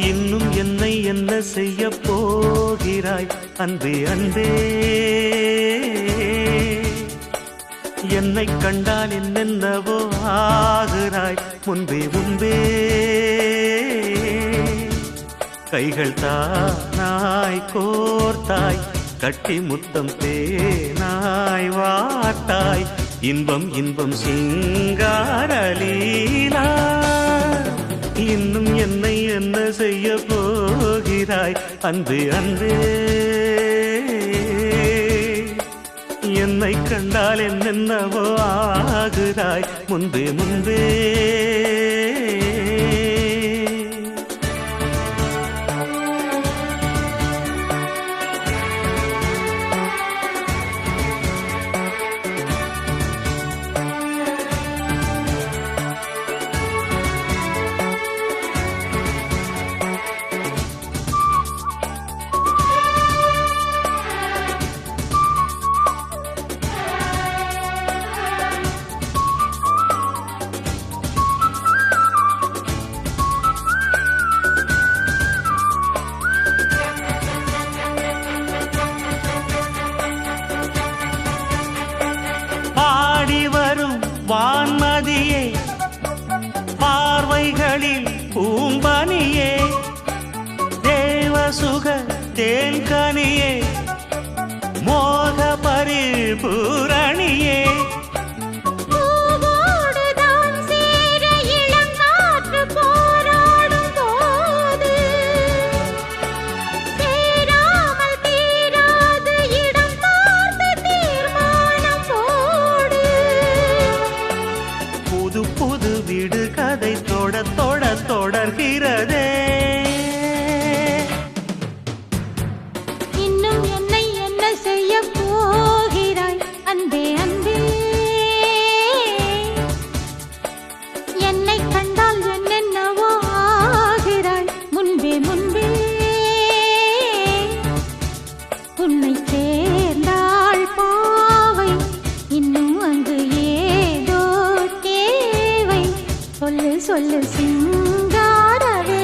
இன்னும் என்னை என்ன செய்ய போகிறாய் அன்பே அன்பே, என்னை கண்டால் என்னென்னவோ ஆகிறாய் முன்பே முன்பே. கைகள் தானாய் கோர்த்தாய், கட்டி முத்தம் தேனாய் வார்த்தாய், இன்பம் இன்பம் சிங்காரலீலா. இன்னும் என்னை என்ன செய்ய போகிறாய் அன்பே அன்பே, என்னை கண்டால் என்னென்னவோ ஆகிறாய் முன்பே முன்பே. வான்மதியே, பார்வைகளில் பூம்பனியே, தேவசுக தேன்கனியே, மோக பரிபூரணியே, புது வீடு கதை தொட தொட தொடர்கிறதே. இன்னும் என்னை என்ன செய்ய போகிறாய் அன்பே அன்பே, என்னை கண்டால் என்னென்னவோ ஆகிறாய் முன்பே முன்பே. உன்னை சேர்ந்தாள் பாவை, இன்னும் அங்கு ஏதோ தேவை, சொல்லு சொல்லு சிங்காரவேலா.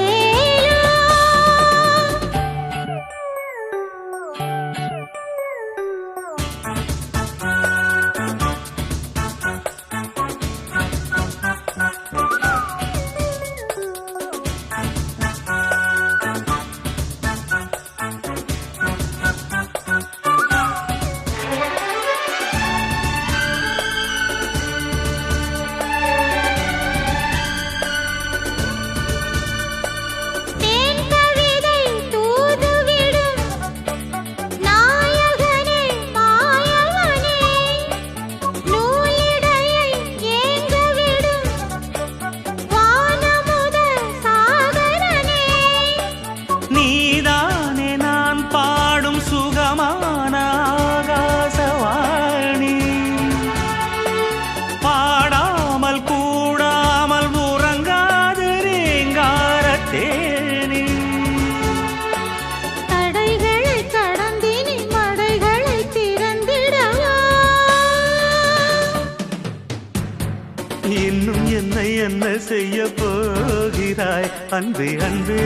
இன்னும் என்னை என்ன செய்ய போகிறாய் அன்பே அன்பே,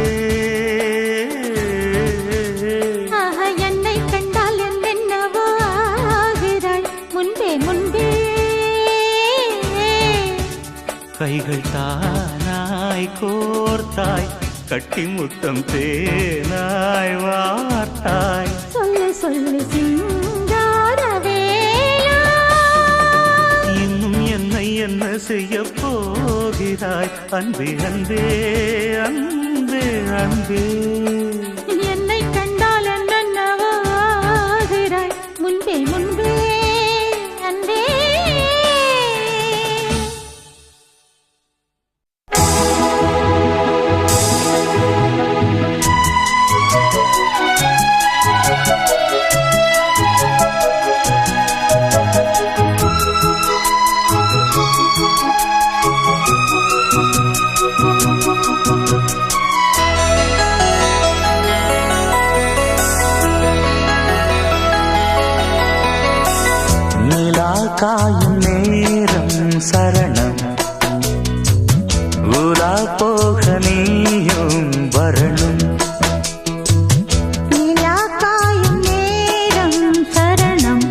என்னை கண்டால் என்னென்னவோ ஆகிறாய் முன்பே முன்பே. கைகள் தானாய் கோர்த்தாய், கட்டி முத்தம் தேனாய் வார்த்தாய், சொல்லு சொல்லு சிங்காரவேலா. இன்னும் என்னை என்ன செய்ய போகிறாய் அன்பே அன்பே அன்பே அன்பே. என்னை கண்டால் என்னென்னவோ ஆகிறாய் முன்பே முன்பே அன்பே. காயும் நேரம் சரணம் உலா போக நீயும் வரணும் நிலா காயும் நேரம் சரணம்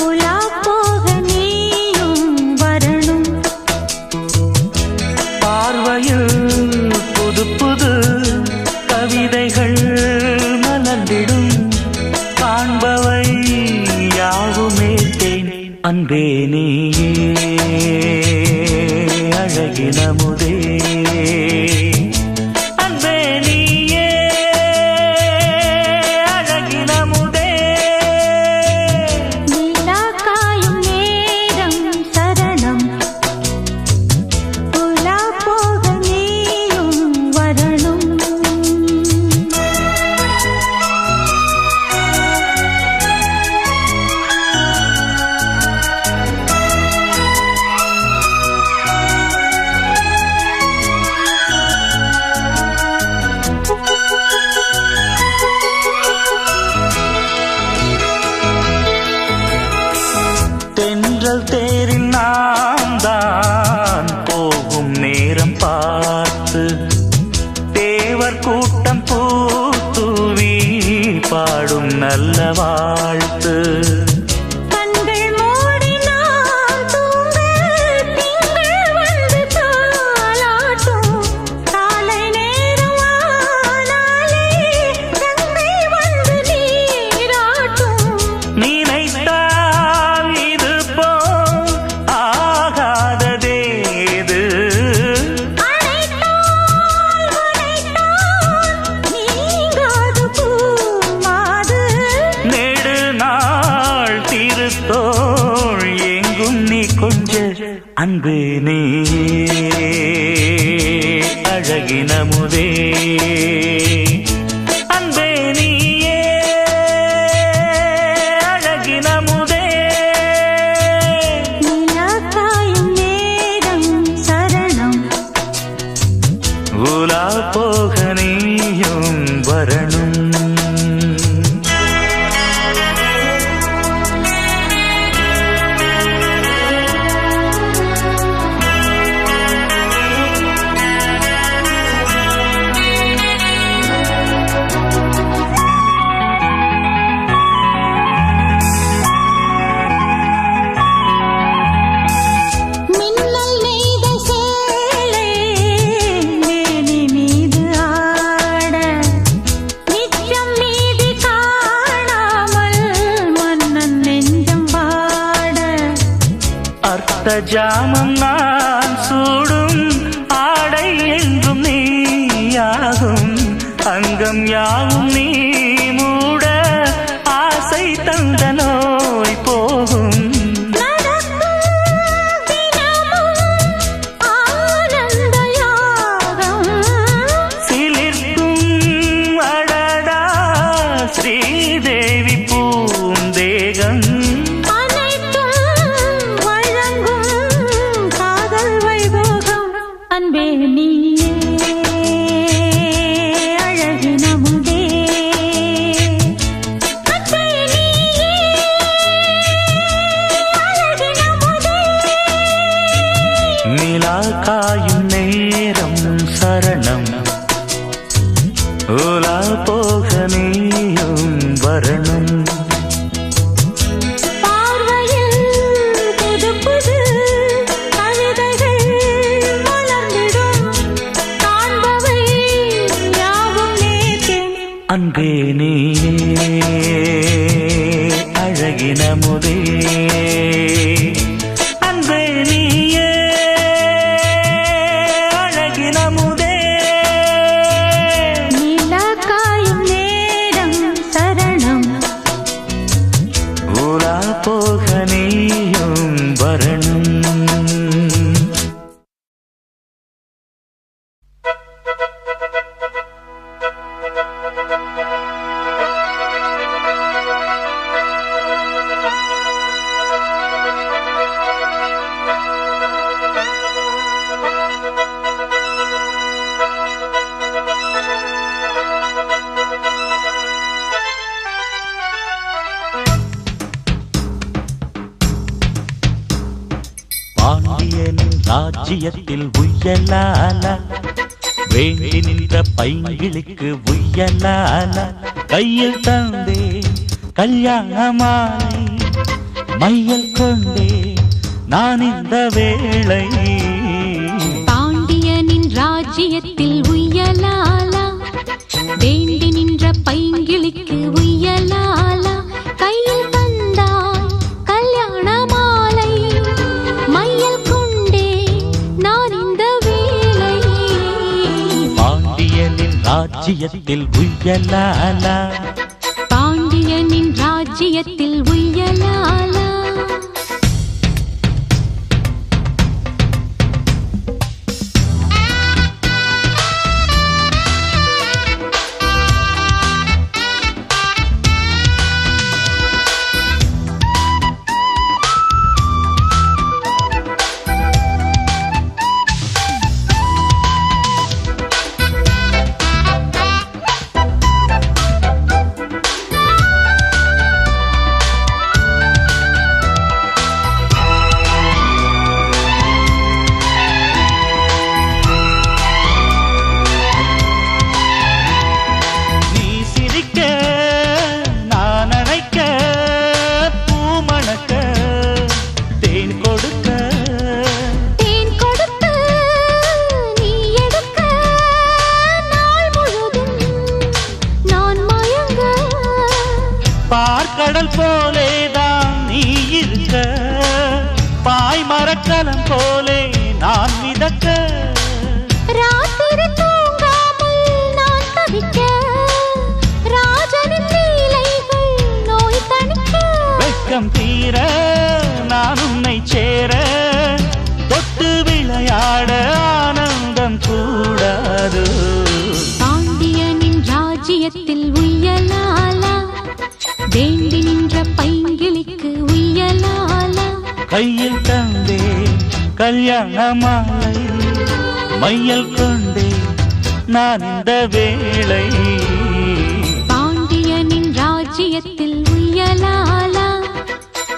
உலா போக நீயும் வரணும் பார்வையில் புது புது கவிதைகள் மலர்ந்திடும் காண்பவை யாவுமே தேன் அன்பே நீயே அழகினமுதே அன்பே நீயே அழகினமுதே நிலா காயும் நேரம் சரணம் உலா போக நீயும் வரணும் தென்றல் தேரில் நாம் தான் போகும் நேரம் பார்த்து தேவர் கூட்டம் பூத்தூவி பாடும் நல்ல வாழ்த்து கண்கள் மூடினால் தூங்க திங்கள் வந்து தாலாட்டும் காலை நேரம் ஆனாலே கங்கை வந்து நீராட்டும் நினைத்தால் இது போல் ஆகாததேது அழைத்தால் உரைத்தால் நீங்காத பூமாது நெடு நாள் திருத்தோள் எங்கும் நீ கொஞ்ச அன்பு நீ அழகினமுதே அன்பே நீயே அழகினமுதே நிலா காயும் நேரம் சரணம் உலா போக நீயும் வரணும் மின்னல் நெய்த சேலை மேனி மீது ஆட நிச்சம் மீதி காணாமல் மன்னன் நெஞ்சம் பாட அர்த்த ஜாமம் நான் சூடும் ஆடை என்றும் நீயாகும் அங்கம் யாவும் நீ மூட ஆசை தந்த நோய் போகும் நடக்கும் தினமும் ஆனந்த யாகம் சிலிர்க்கும் அடடா ஸ்ரீதேவி பூந்தேகம் அனைத்தும் வழங்கும் காதல் வைபோகம் அன்பே நீயே அழகினமுதே அன்பே நீயே அழகினமுதே நிலா காயும் நேரம் சரணம் உலா போக நீயும் வரணும் பார்வையில் புது புது கவிதைகள் மலர்ந்திடும் காண்பவை யாவும் நேற்றே அன்பே நீயே அழகினமுதே அன்பே நீயே அழகினமுதே நிலா காயும் நேரம் சரணம் உலா போக நீயும் வரணும் ராஜ்யத்தில் உய்யலாலா வேண்டி நின்ற பைங்கிளுக்கு உய்யலாலா கையில் தந்தே கல்யாண மாலை மையல் கொண்டே நான் இந்த வேளை பாண்டியனின் ராஜ்யத்தில் உய்யலாலா வேண்டி நின்ற பைங்கிளிக்கு உய்யலாலா கையில் தந்தாய் கல்யாண மாலை மையல் கொண்டே நான் இந்த வேளை பாண்டியனின் ராஜ்யத்தில் உய்யலாலா பாண்டியனின் ராஜ்யத்தில் உய்யலாலா பார்க்கடல் போலேதான் நீ இருக்க பாய் மரக்கலம் போலே நான் மிதக்க ராத்திரி தூங்காமல் நான் தவிக்க ராஜனின் லீலைகள் நோய் தணிக்க வெட்கம் தீர நான் உன்னை சேர தொட்டு விளையாட ஆனந்தம் கூடாது பாண்டியனின் ராஜ்யத்தில் உய்யலாலா வேண்டி நின்ற பைங்கிளிக்கு உய்யலாலா கையில் தந்தே கல்யாண மாலை மையல் கொண்டே நான் இந்த வேளை பாண்டியனின் ராஜ்யத்தில் உய்யலாலா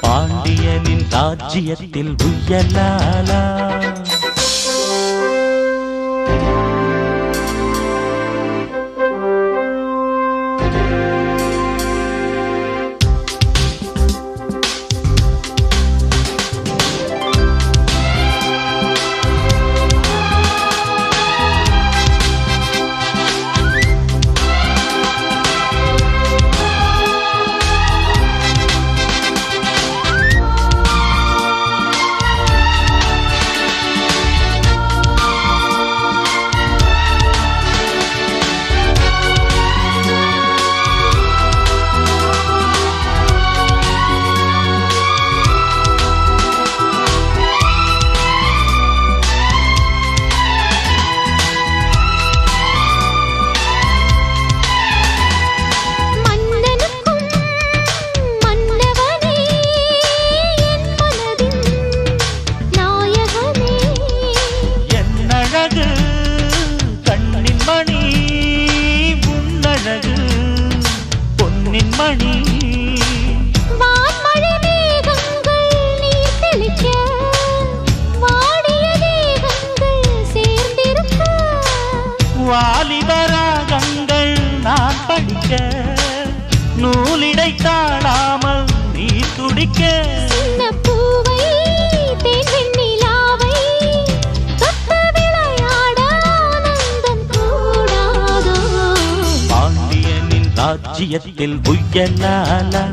பாண்டியனின் ராஜ்யத்தில் உய்யலாலா மணி வான்மழை மேகங்கள் நீர் தெளிக்க வாடிய தேகங்கள் சேர்ந்திருக்க வாலிபராகங்கள் நான் படிக்க நூலிடை தாழாமல் நீ துடிக்க சின்ன பூவை தேன் வெண்ணிலாவை தொட்டு விளையாட ஆனந்தம் கூடாதோ பாண்டியனின் ராஜ்யத்தில் உய்யலாலா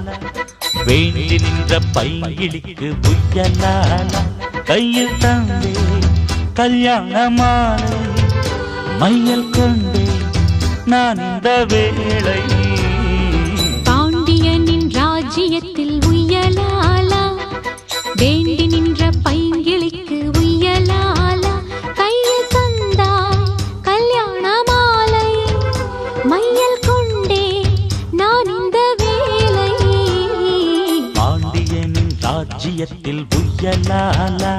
வேண்டி நின்ற பைங்கிளிக்கு உய்யலாலா கையில் தந்தே கல்யாண மாலை மையல் கொண்டே நான் இந்த வேளை பாண்டியனின் ராஜ்யத்தில் உய்யலாலா வேண்டி நின்ற பைங்கிளிக்கு உய்யலாலா கையில் தந்தாய் கல்யாண மாலை மையல் கொண்டே நான் இந்த வேளை பாண்டியனின் ராஜ்யத்தில் உய்யலாலா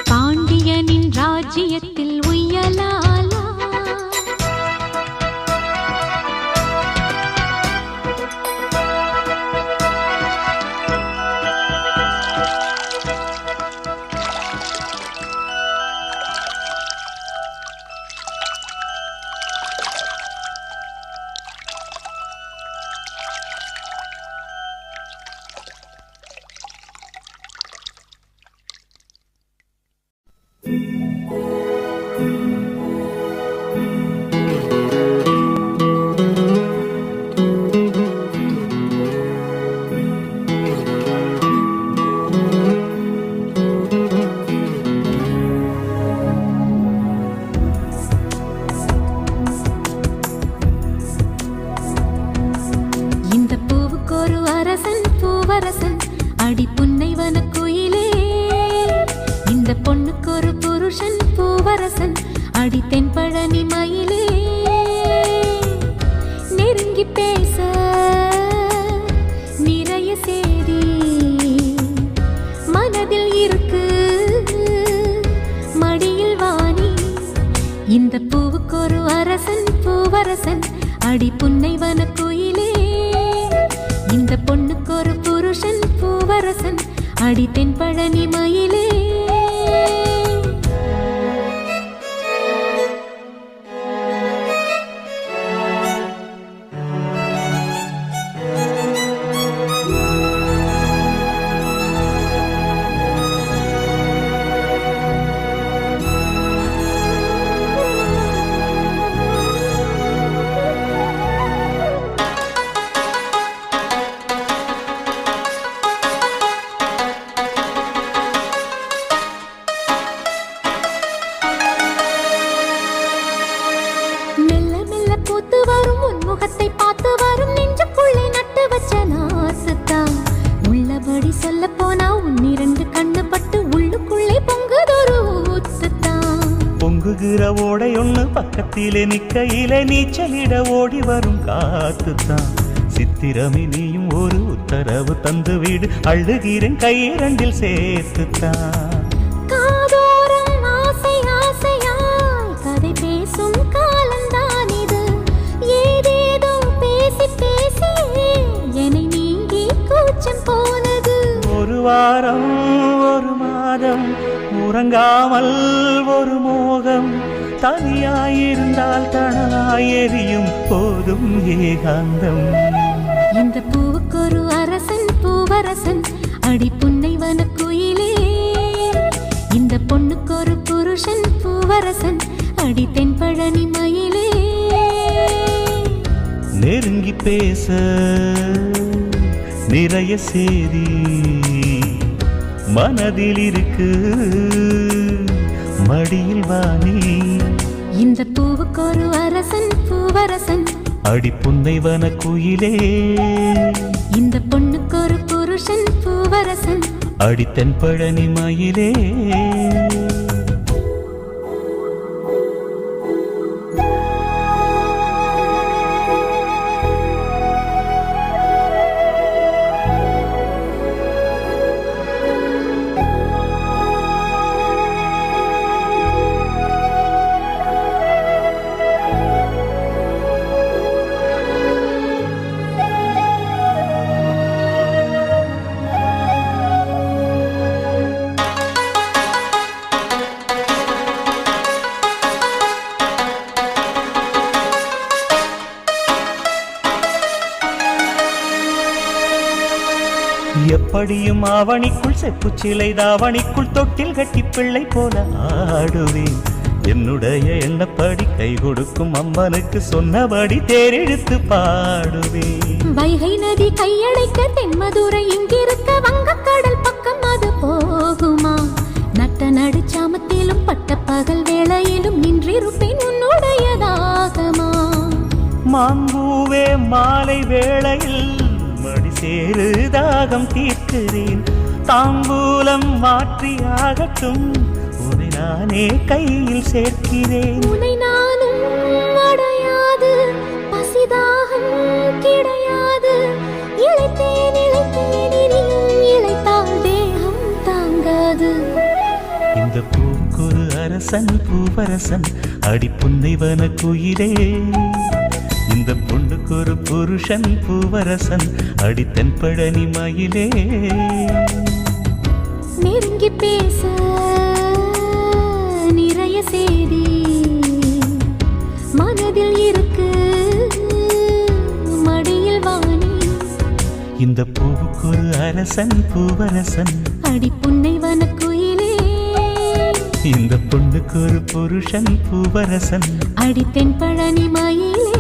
பாண்டியனின் ராஜ்யத்தில் உய்யலாலா பூவரசன் அடி புன்னைவன குயிலே இந்த பொண்ணுக்கு ஒரு புருஷன் பூவரசன் அடி தென்பழனி மயிலே நெருங்கி பேச நிறைய சேதி மனதில் இருக்கு மடியில் வாணி இந்த பூவுக்கு ஒரு அரசன் பூவரசன் அடி புன்னைவன குயிலே இந்த பொண்ணுக்கு ஒரு புருஷன் பூவரசன் அடி தென்பழனி மயிலே முகத்தை பார்த்து வரும் நெஞ்சுக்குள்ளே நட்டு வச்ச நாசுத்தான் உள்ளபடி சொல்ல போனா உன்னிரண்டு கண்ணு பட்டு உள்ளுக்குள்ளே பொங்குதொரு ஊத்துத்தான் பொங்குகிற ஓடை ஒண்ணு பக்கத்திலே நிக்கையிலே நீச்சலிட ஓடி வரும் காத்துத்தான் சித்திரமே நீயும் ஒரு உத்தரவு தந்து வீடு அழுகிறேன் கையிரண்டில் சேர்த்துத்தான் காதோரம் ஆசை ஆசையாய் கதை பேசும் காலந்தான் இது ஏதேதோ பேசி பேசி என்னை நீங்கி கூச்சம் போனது ஒரு வாரம் ஒரு மாதம் உறங்காமல் ஒரு மோகம் தனியாயிருந்தால் தனலாய் எரியும் போதும் ஏகாந்தம் இந்த பூவுக்கு ஒரு அரசன் பூவரசன் அடி புன்னைவன குயிலே இந்த பொண்ணுக்கு ஒரு புருஷன் பூவரசன் அடி தென்பழனி மயிலே நெருங்கி பேச நிறைய சேதி மனதில் இருக்கு மடியில் வாணி இந்த பூவுக்கு ஒரு அரசன் பூவரசன் அடி புன்னைவன குயிலே இந்த பொண்ணுக்கு ஒரு புருஷன் பூவரசன் அடி தென்பழனி மயிலே எப்படியும் ஆவணிக்குள் செப்பு சிலை தாவணிக்குள் தொட்டில் கட்டி பிள்ளை போல ஆடுவேன் என்னுடைய எண்ணப்படி கை கொடுக்கும் அம்மனுக்கு சொன்னபடி தேரெழுத்து பாடுவேன் வைகை நதி கையடைக்க தென்மதுரை இங்கிருக்க வங்கக்கடல் பக்கம் அது போகுமா நட்ட நடுச்சாமத்திலும் பட்ட பகல் வேளையிலும் நின்றிருப்பேன் உன்னுடைய தாகமா மாம்பூவே மாலை வேளையில் மடி சேரு தாகம் தீர்க்கிறேன் தாம்பூலம் மாற்றியாகட்டும் உன்னை நானே கையில் சேர்க்கிறேன் உன்னை நானும் அடையாது பசிதாகம் கிடையாது இளைத்தேன் இளைத்தேன் இனியும் இளைத்தால் தேகம் தாங்காது இந்த பூக்குரு அரசன் பூவரசன் அடி புன்னைவன குயிலே இந்த பொண்ணுக்கு ஒரு புருஷன் பூவரசன் அடி தென்பழனி மயிலே நெருங்கி பேச நிறைய சேதி மனதில் இருக்கு மடியில் வாணி இந்த பூவுக்கு ஒரு அரசன் பூவரசன் அடி புன்னைவன குயிலே இந்த பொண்ணுக்கு ஒரு புருஷன் பூவரசன் அடி தென்பழனி மயிலே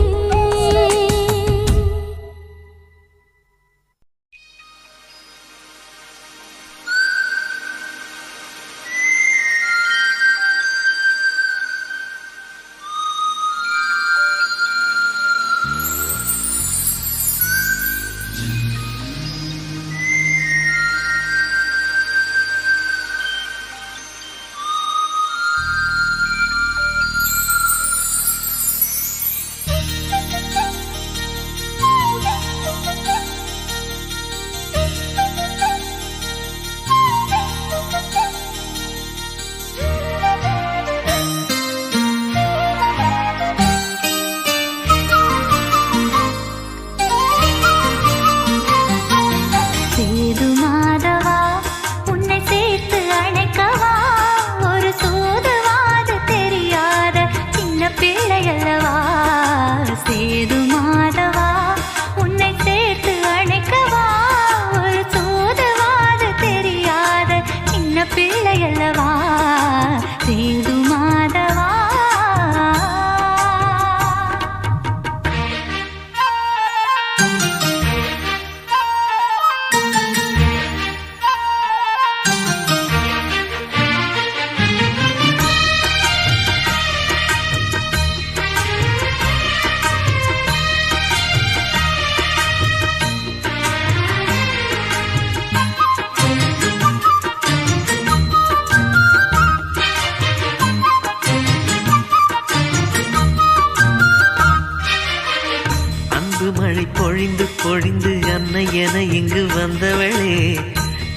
அன்பு மழை பொழிந்து பொழிந்து அன்னை என இங்கு வந்தவளே,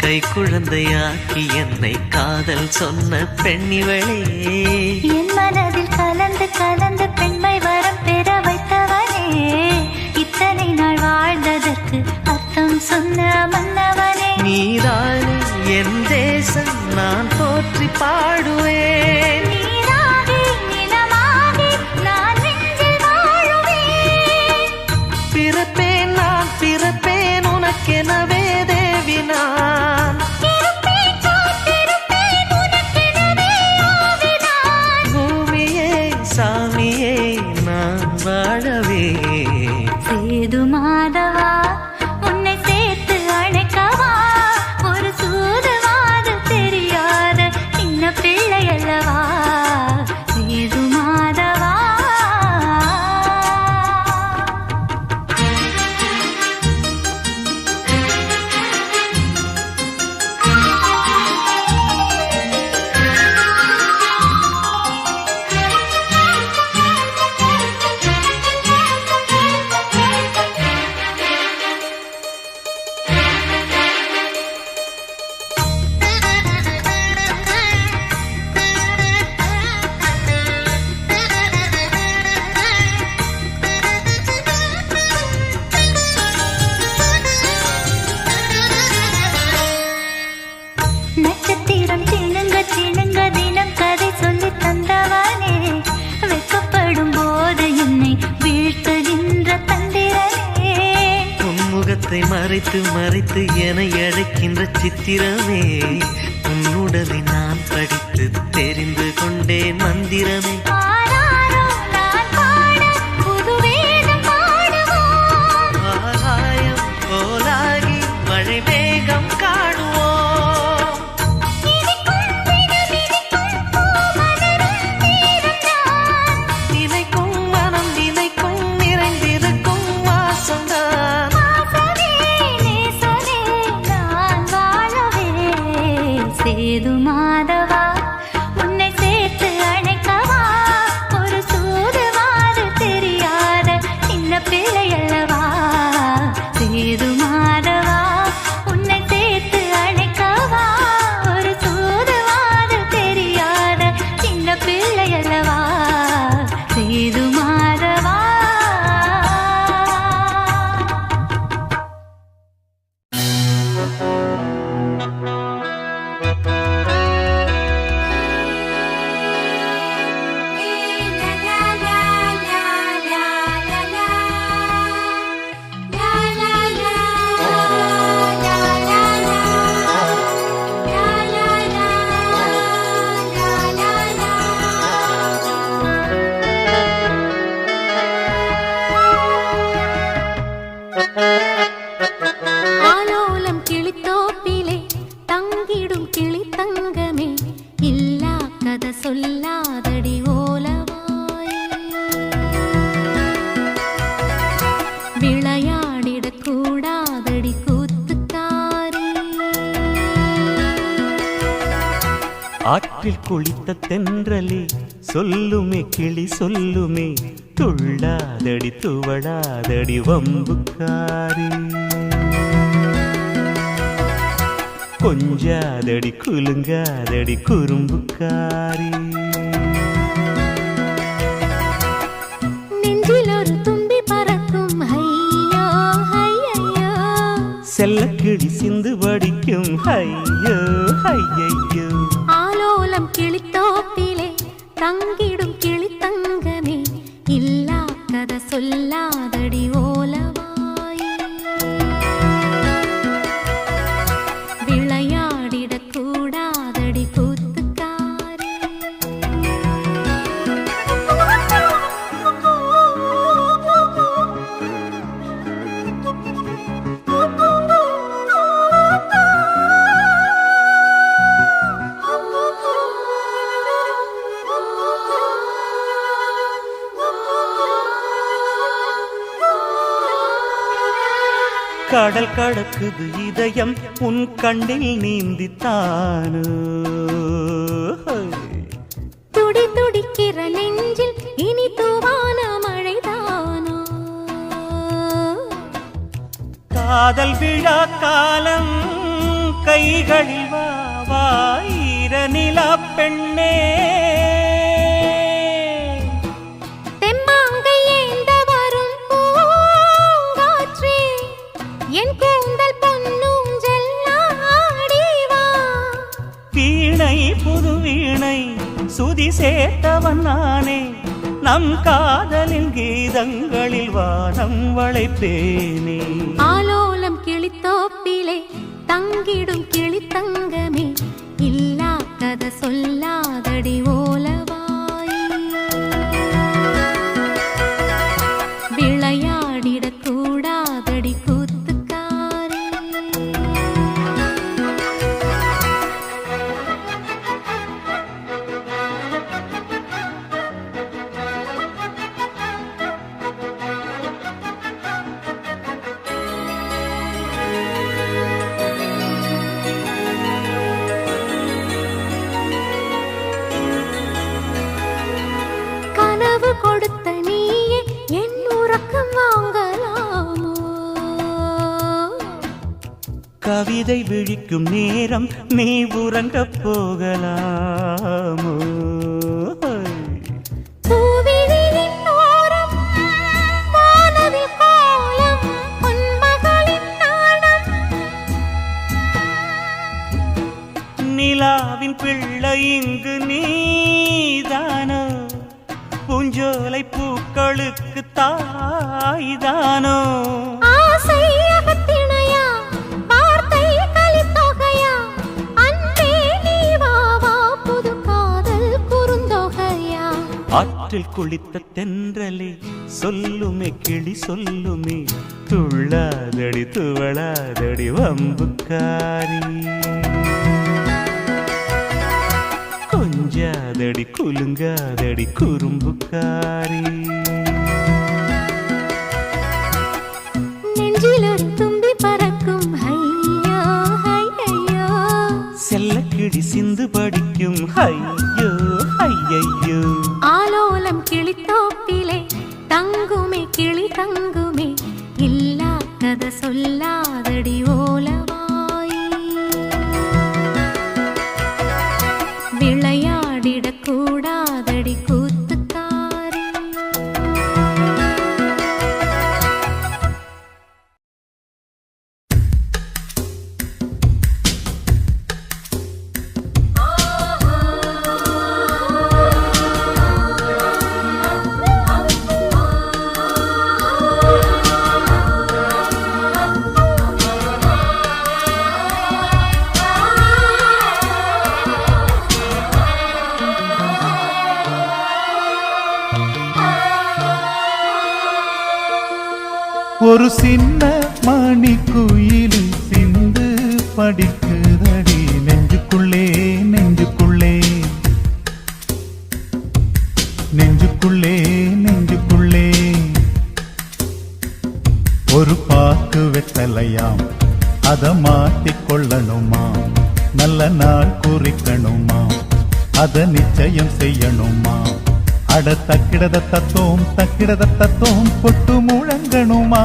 கை குழந்தையாக்கி என்னை காதல் சொன்ன பெண்ணிவளே. என் மனதில் கலந்து கலந்து பெண்மை வரம் பெற வைத்தவனே, இத்தனை நாள் வாழ்ந்ததற்கு அர்த்தம் சொன்ன மன்னவனே. நீதானே என் தேசம், நான் போற்றி பாடுவேன். நீராகி நிலமாகி நான் நெஞ்சில் வாழுவேன். பிறப்பேன் நான் பிறப்பேன் உனக்கெனவே தேவி நான். இருப்பேன் காத்திருப்பேன் உனக்கெனவே ஆவிதான். பூமியே சாமியே நான் வாழவே. சேது மாதவா உன்னை சேர்த்து அழைக்கவா, ஒரு சூதுவாது தெரியாத சின்ன பிள்ளை அல்லவா. சேது மாதவா நட்சத்திரம் சிணுங்க சிணுங்க தினம் கதை சொல்லி தந்தவனே, வெட்கப்படும் போது என்னை வீழ்த்துகின்ற தந்திரனே. உன்முகத்தை மறைத்து மறைத்து என அழைக்கின்ற சித்திரமே, உன்னுடலை நான் படித்து தெரிந்து கொண்டேன் மந்திரமே. ஆராரோ நான் பாட புது வேதம் பாடுவோம். ஆகாயம் போலாகி மழை மேகம் காணுவோம். நினைக்கும் மனம் நினைக்கும் நிறைந்திருக்கும் வாசம்தான். வாசமே நேசமே நான் வாழவே. சேது மாதவா உன்னை சேர்த்து அழைக்கவா, ஒரு சூதுவாது தெரியாத சின்ன பிள்ளை அல்லவா. சேது மாதவா உன்னை சேர்த்து அழைக்கவா, ஒரு சூதுவாது தெரியாத சின்ன பிள்ளை அல்லவா. சேது மாதவா ஆலோலம் கிளித்தோப்பிலே தங்கிடும் கிளி தங்கமே, இல்லா கதை சொல்லாதடி ஓலவாய். விளையாடிடக் கூடாதடி கூத்துக்காரி. ஆற்றில் குளித்த தென்றலே சொல்லுமே கிளி சொல்லுமே, துள்ளாதடி துவளாதடி வம்புக்காரி. கொஞ்சாதடி குலுங்காதடி குறும்புக்காரி. நெஞ்சில் ஒரு தும்பி பறக்கும் ஐயோ ஐயையோ, செல்லக்கிளி சிந்து வடிக்கும் ஐயோ ஐயையோ. ஆலோலம் கிளித்தோப்பிலே தங்கிடும் கிளி தங்கமே, இல்லா கதை சொல்லாதடி ஓலவாய். விளையாடிடக் கூடாதடி கூத்துக்காரி. கடல் கடக்குது இதயம் உன் கண்ணில் நீந்தித்தானோ. துடி துடிக்கிற நெஞ்சில் இனி தூவான மழைதானோ. காதல் விழா காலம் கைகளில் வாயிர நிலா பெண்ணே தெம்மாங்கை ஏந்த வரும் பூங்காற்றே என் கூந்தல் பொன்னூஞ்சல் ஆடிவா வீணை புது வீணை சுதி சேர்த்தவன் நானே நம் காதலின் கீதங்களில் வானம் வளைப்பேனே ஆலோலம் கிளித்தோப்பிலே தங்கிடும் கிளித்தங்கமே இல்லா கதை சொல்லாதடி ஓலவாய் விளையாடிடக் கூடாதடி கூத்துக்காரி கனவு கொடுத்த நீயே என் உறக்கம் வாங்கலாமோ கவிதை விழிக்கும் நேரம் நீ உறங்கப் போகலாமோ பூவிழியின் ஓரம் வானவில் கோலம் பொன்மகளின் நாணம் நிலாவின் பிள்ளை இங்கு நீதானோ பூஞ்சோலை பூக்களுக்கு தாய்தானோ ஆசை அகத்திணையா வார்த்தை கலித்தொகையா அன்பே நீ வா வா புது காதல் குறுந்தொகையா ஆற்றில் குளித்த தென்றலே சொல்லுமே கிளி சொல்லுமே துள்ளாதடி துவளாதடி வம்புக்காரி கொஞ்சாதடி குலுங்காதடி குறும்புக்காரி நெஞ்சில் ஒரு தும்பி பறக்கும் ஐயோ ஐயோ செல்லக்கிளி சிந்து படிக்கும் ஐயோ ஐயையோ ஆலோலம் கிளித்தோப்பிலே தங்குமே கிளி தங்குமே இல்லா கதை சொல்லாதடி ஓலவாய் விளையாடிடக் கூடாதடி கூத்துக்காரி ஒரு சின்ன மணிக்குயிலு சிந்து படிக்குதடி நெஞ்சுக்குள்ளே நெஞ்சுக்குள்ளே நெஞ்சுக்குள்ளே நெஞ்சுக்குள்ளே ஒரு பாக்கு வெத்தலையாம் அத மாட்டிக்கொள்ளணுமா நல்ல நாள் குறிக்கணுமா அத நிச்சயம் செய்யணுமா அட தக்கிடத தத்தோம் பொட்டு முழங்கணுமா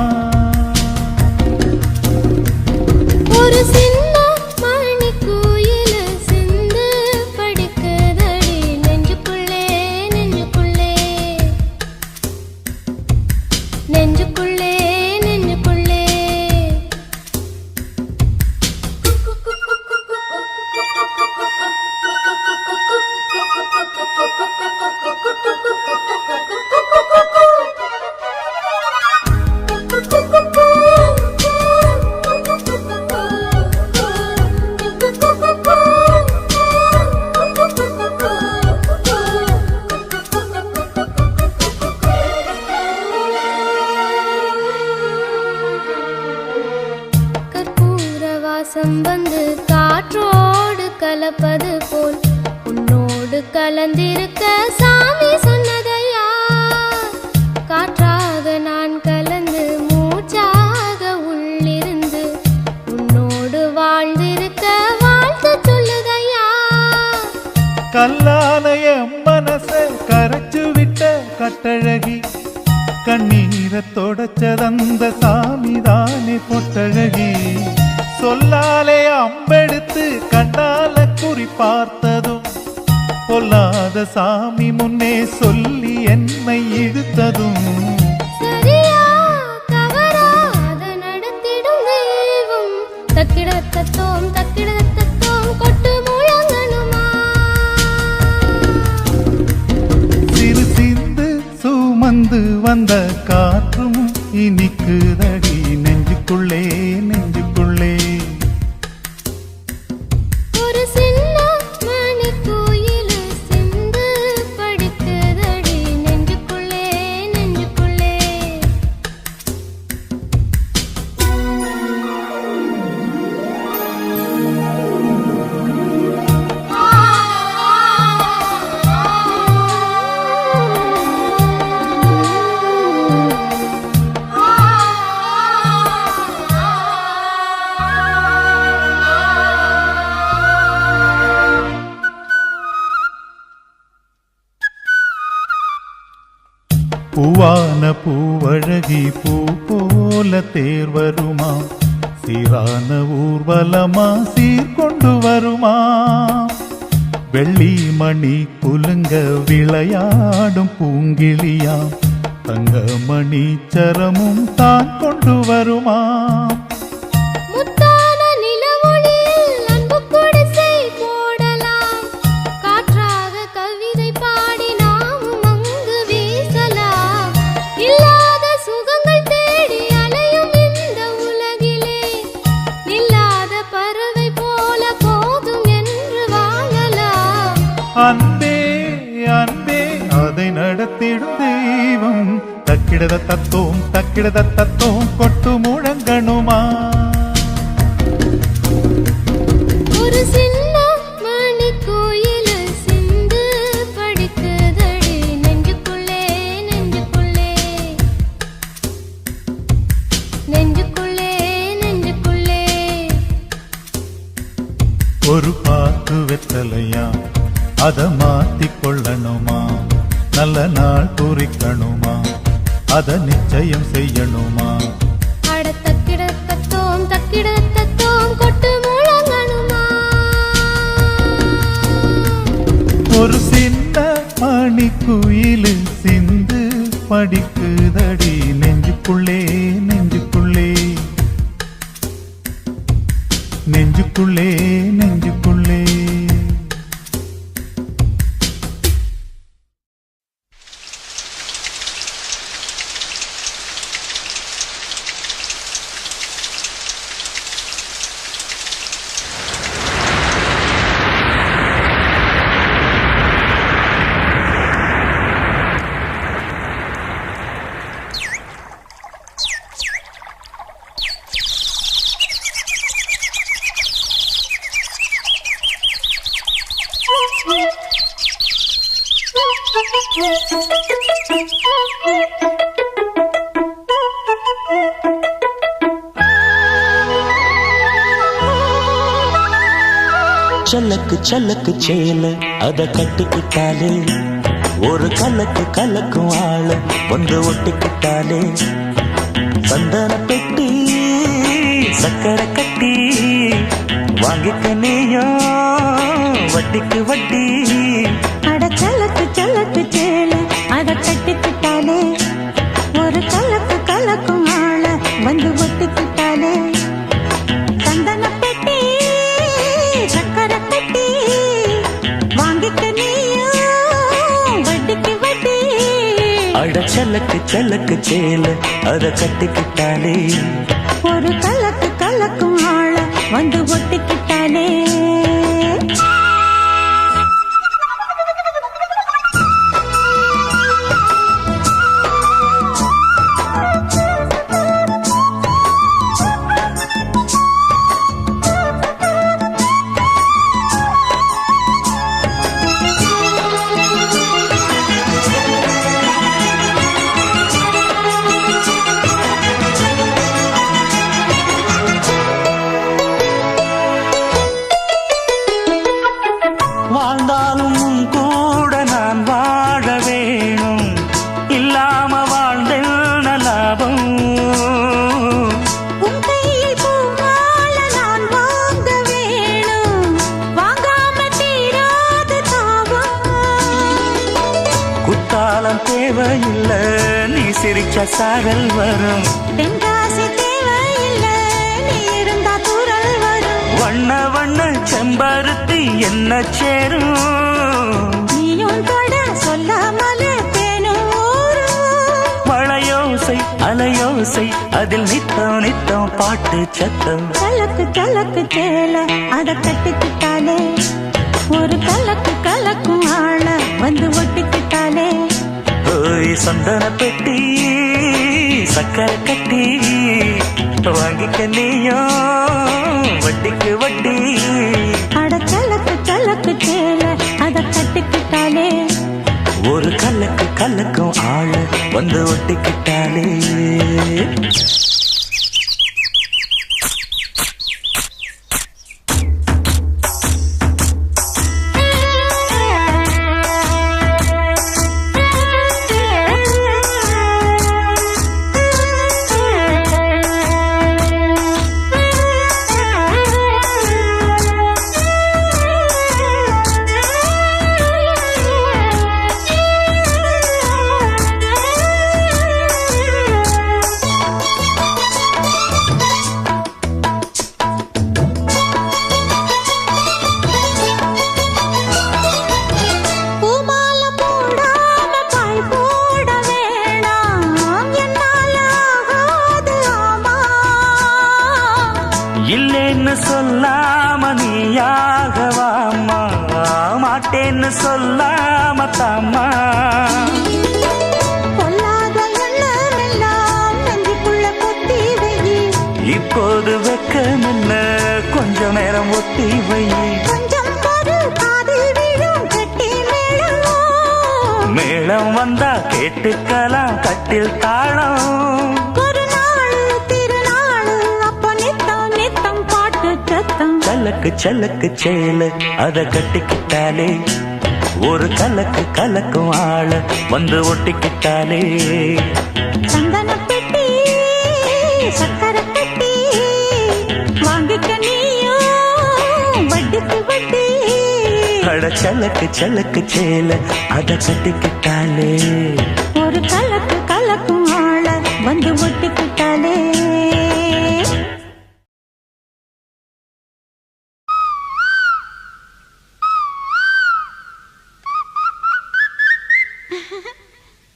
ஒரு சின்ன மணிக்குயிலு சிந்து படிக்குதடி நெஞ்சுக்குள்ளே நெஞ்சுக்குள்ளே நெஞ்சுக்குள்ளே நெஞ்சுக்குள்ளே கற்பூர வாசம் வந்து காற்றோடு கலப்பது போல் உன்னோடு கலந்திருக்க சாமி சொன்னதையா காற்றாக நான் கலந்து மூச்சாக உள்ளிருந்து உன்னோடு வாழ்ந்திருக்க வாழ்த்து சொல்லுதையா கல்லாலய மனச கரைச்சு விட்ட கட்டழகி கண்ணீர கண்ணீரை தொடச்சதந்த சாமிதானே பொட்டழகி சொல்லாலே அம்பெடுத்து கண்ணால குறி பார்த்ததும் பொல்லாத சாமி முன்னே சொல்லி என்னை இழுத்ததும் சரியா தவறா அத நடத்திடும் தெய்வம் தக்கிடத்தத்தோம் தக்கிடத்தத்தோம் கொட்டு முழங்கணுமா சிறு சிந்து சுமந்து வந்த காற்றும் இனிக்குதடி நெஞ்சுக்குள்ளே நெஞ்சுக்குள்ளே ஒரு சின்ன மணி கோயில் சிந்து படிக்குதடி நெஞ்சுக்குள்ளே நெஞ்சுக்குள்ளே பூவான பூவழகி பூ போல தேர் வருமா சீரான ஊர்வலமா சீர்கொண்டு வருமா வெள்ளி மணி குலுங்க விளையாடும் பூங்கிளியா தங்கமணி சரமும் தான் கொண்டு வருமா முத்தான நிலவொளியில் அன்பு குடிசை போடலாம் காற்றாக கவிதை பாடி நாமும் அங்கு வீசலாம் இல்லாத சுகங்கள் தேடி அலையும் இந்த உலகிலே இல்லாத பறவை போல போதும் என்று வாழலாம் அன்பே அன்பே அதை நடத்திடும் தெய்வம் தக்கிடத தத்தோம் கொட்டு முழங்கணுமா ஒரு சின்ன மணி கோயில் சிந்து படிக்குதடி நெஞ்சுக்குள்ளே நெஞ்சுக்குள்ளே நெஞ்சுக்குள்ளே நெஞ்சுக்குள்ளே ஒரு பாக்கு வெத்தலையா அத மாத்திக் கொள்ளணுமா நல்ல நாள் குறிக்கணுமா அத நிச்சயம் செய்யணுமா அட தக்கிடத்தத்தோம் கொட்டு முழங்கணுமா ஒரு சின்ன மணி குயிலு சிந்து படிக்குதடி நெஞ்சுக்குள்ளே நெஞ்சுக்குள்ளே நெஞ்சுக்குள்ளே நெஞ்சுக்குள்ளே சல்லக்கு சல்லக்கு சேல அத கட்டிக்கிட்டாலே ஒரு கலக்கு கலக்கும் ஆளு வந்து ஒட்டிக்கிட்டாலே சந்தன பெட்டி சக்கரை கட்டி வாங்கிக்க நீயும் வட்டிக்கு வட்டி அட சலக்கு சலக்கு சேல அத கட்டிக்கிட்டாலே ஒரு கலக்கு கலக்கும் ஆள வந்து ஒட்டிக்கிட்டாலே சந்தன பெட்டி சக்கரை கட்டி வாங்கிக்க நீயும் வட்டிக்கு வட்டி அட சல்லக்கு சல்லக்கு சேல அத கட்டிக்கிட்டாலே ஒரு கலக்கு கலக்கும் ஆள வந்து ஒட்டிக்கிட்டாலே சாரல் வரும். தென்காசி தேவையில்லை, நீ இருந்தா தூரல் வரும். வண்ண வண்ண செம்பருத்தி என்ன சேரும். நீயும் தொட சொல்லாமலே தேனும் ஊரும். மழையோசை அலையோசை அதில் நித்தம் நித்தம் பாட்டு சத்தம். கலக்கு கலக்கு சேல அத கட்டிக்கிட்டாலே, ஒரு கலக்கு கலக்கும் ஆள வந்து ஒட்டிக்கிட்டாலே. ஓய் சந்தன பெட்டி சக்கரை கட்டி வாங்கிக்க நீயும் வட்டிக்கு வட்டி. அட கலக்கு கலக்கு சேல அத கட்டிக்கிட்டாலே, ஒரு கலக்கு கலக்கும் ஆள வந்து ஒட்டிக்கிட்டாலே. இல்லேன்னு சொல்லாம நீயாகவாமா, மாட்டேன்னு சொல்லாம தாமா. பொல்லாத எண்ணமெல்லாம் நெஞ்சுக்குள்ள கொத்தி வை. இப்போது வெக்கம் என்ன கொஞ்ச நேரம் ஒத்தி வை. கொஞ்சம் பொறு காதில் விழும் கட்டி மேளம். மேளம் வந்தா கேட்டுக்கலாம் கட்டில் தாளம். ஒரு நாள் திருநாள் அப்ப நித்தம் நித்தம் பாட்டு சத்தம். சலக்கு சலக்கு சேல அத கட்டிக்கிட்டாலே, ஒரு கலக்கு கலக்கும் ஆள வந்து ஒட்டிக்கிட்டாலே. சந்தன பெட்டி சக்கரை கட்டி வாங்கிக்க நீயும் வட்டிக்கு வட்டி. அட சலக்கு சலக்கு சேல அத கட்டிக்கிட்டாலே, ஒரு கலக்கு கலக்கும் ஆள வந்து ஒட்டிக்கிட்டாலே.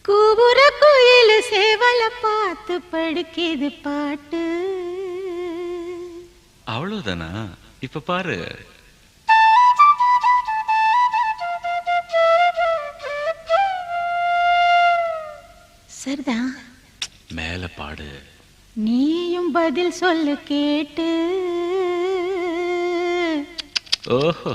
கூவுற குயில் சேவல பார்த்து படுக்கிது பாட்டு. அவ்வளவுதானா? இப்ப பாரு. சரிதான், மேல பாடு. நீயும் பதில் சொல்லு கேட்டு. ஓஹோ,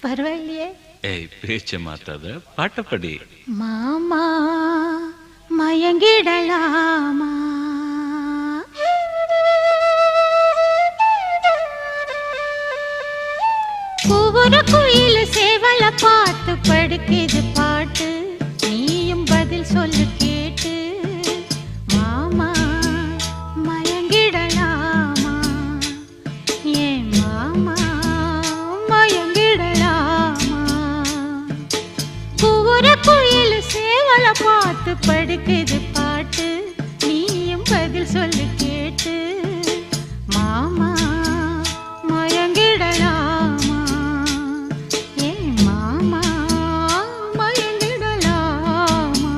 பரவாயில்லையே. ஏய் பேச்ச மாத்தாத, பாட்டப்படி. மாமா மயங்கிடலாமா, கூவுற குயில் சேவல பார்த்து படுக்கிது பாட்டு. நீயும் பதில் சொல்லு கேட்டு. மாமா மயங்கிடலாமா, ஏன் மாமா மயங்கிடலாமா. கூவுற குயில் சேவல பார்த்து படுக்கிது பாட்டு. நீயும் பதில் சொல்லு கேட்டு. மாமா மயங்கிடலாமா, ஏன் மாமா மயங்கிடலாமா.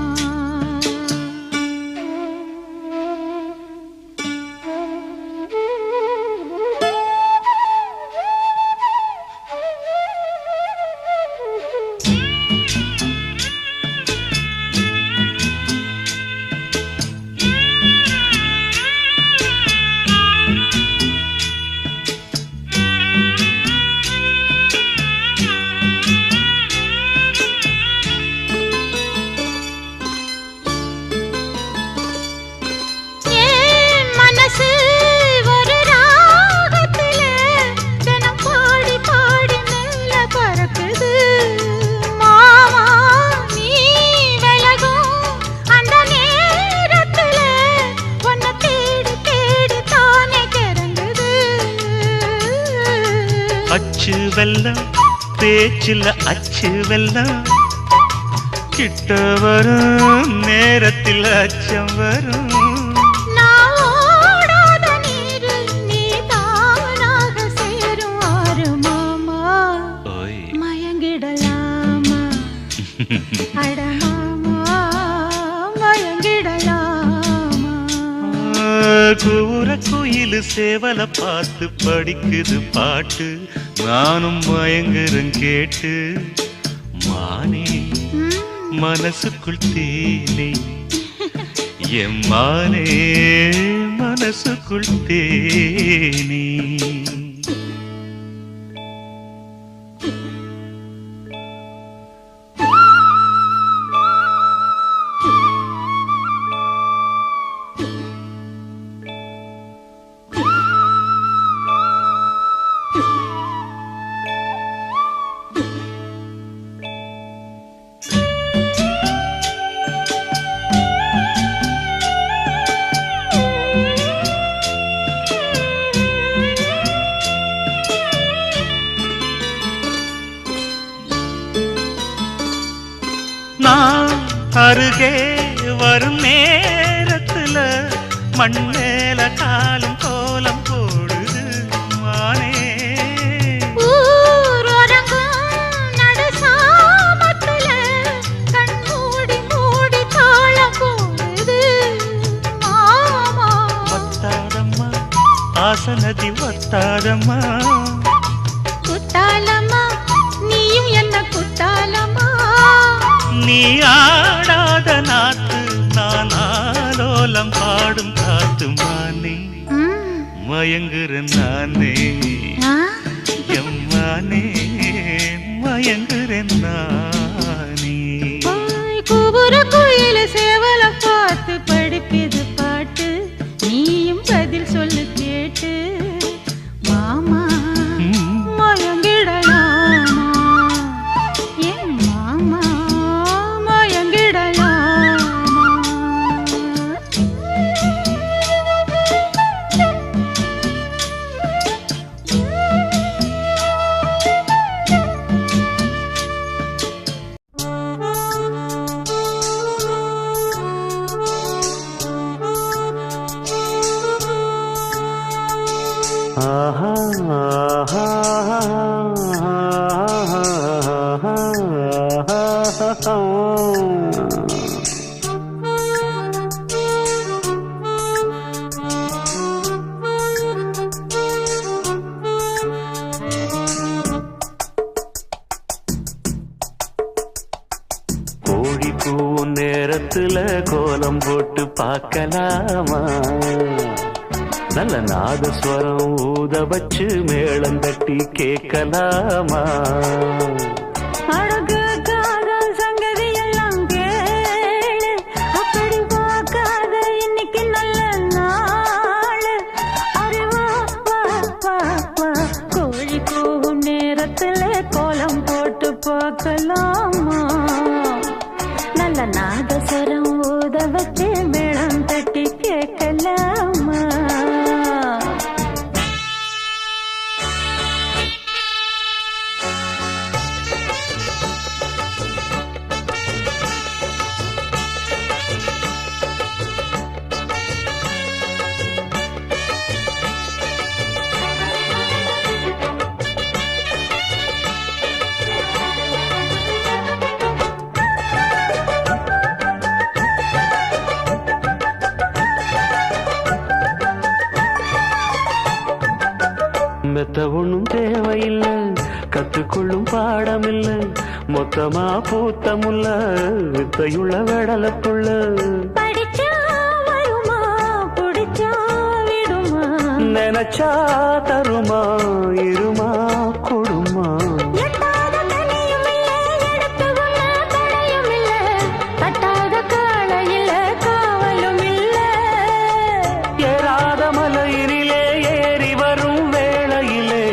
அச்சு வெல்லம் பேச்சில் அச்சு வெல்லம் கிட்ட வரும் நேரத்தில் அச்சம் வரும். நான் ஓடாத நீரில் நீ தானாக சேரும் ஆறு மாமா. ஓய் மயங்கிடலாமா அட மாமா மயங்கிடலாமா. கூற குயில் சேவல பார்த்து படிக்குது பாட்டு, நானும் மயங்குறேன் கேட்டு. மானே மனசுக்குள் தேனே என் மானே மனசுக்குள் தேனே. நான் அருகே வரும் நேரத்துல மண்ணேல காலும் கோலம் போடுது மானே. ஊரடங்கும் நடுசாமத்துல கண் மூடி மூடி தாளம் போடுது மாமா. வத்தாதம்மா ஆசனதி வத்தாதம்மா, குத்தாலம்மா நீயும் என்ன குத்தாலம்மா. நீ ஆடாத நாத்து நான் ஆலோலம் பாடும் காத்து மானே. மயங்குறேன் நானே எம்மானே மயங்குறேன் நானே. கூபுர கோயில சேவல பார்த்து படிப்பது பாட்டு, நீயும் பதில் சொல்லு கேட்டு. மாமா மயங்கிடலாமா என் மாமா மயங்கிடலாமா. ஆஹா ஆஹா கோழி கூவும் நேரத்துல கோலம் போட்டு பார்க்கலாமா, நல்ல நாதஸ்வரம் ஊத வச்சு மேளம் தட்டி கேட்கலாமா. அழகு காதல் சங்கதி எல்லாம் கேளு, அப்படி பார்க்காத இன்னைக்கு நல்ல நாள். அறிவா வா வா வா கோழி கூவும் நேரத்துல கோலம் போட்டு பார்க்கலாமா, நல்ல நாதஸ்வரம் ஊத வச்சு மேளம் தட்டி கேட்கலாமா. மெத்த ஒண்ணும் தேவையில்லை, கத்துக்கொள்ளும் பாடமில்லை, மொத்தமா பூத்தமுல்ல வித்தையுள்ள வெடலப்புள்ள. படிச்சா வருமா புடிச்சா விடுமா, நினைச்சா தருமா இருமா கொடுமா. எட்டாத தனியும் இல்ல எடுத்து உள்ள தடையும் இல்ல, தட்டாத கால இல்ல காவலும் இல்ல. ஏறாத மலையிலே ஏறி வரும் வேளையிலே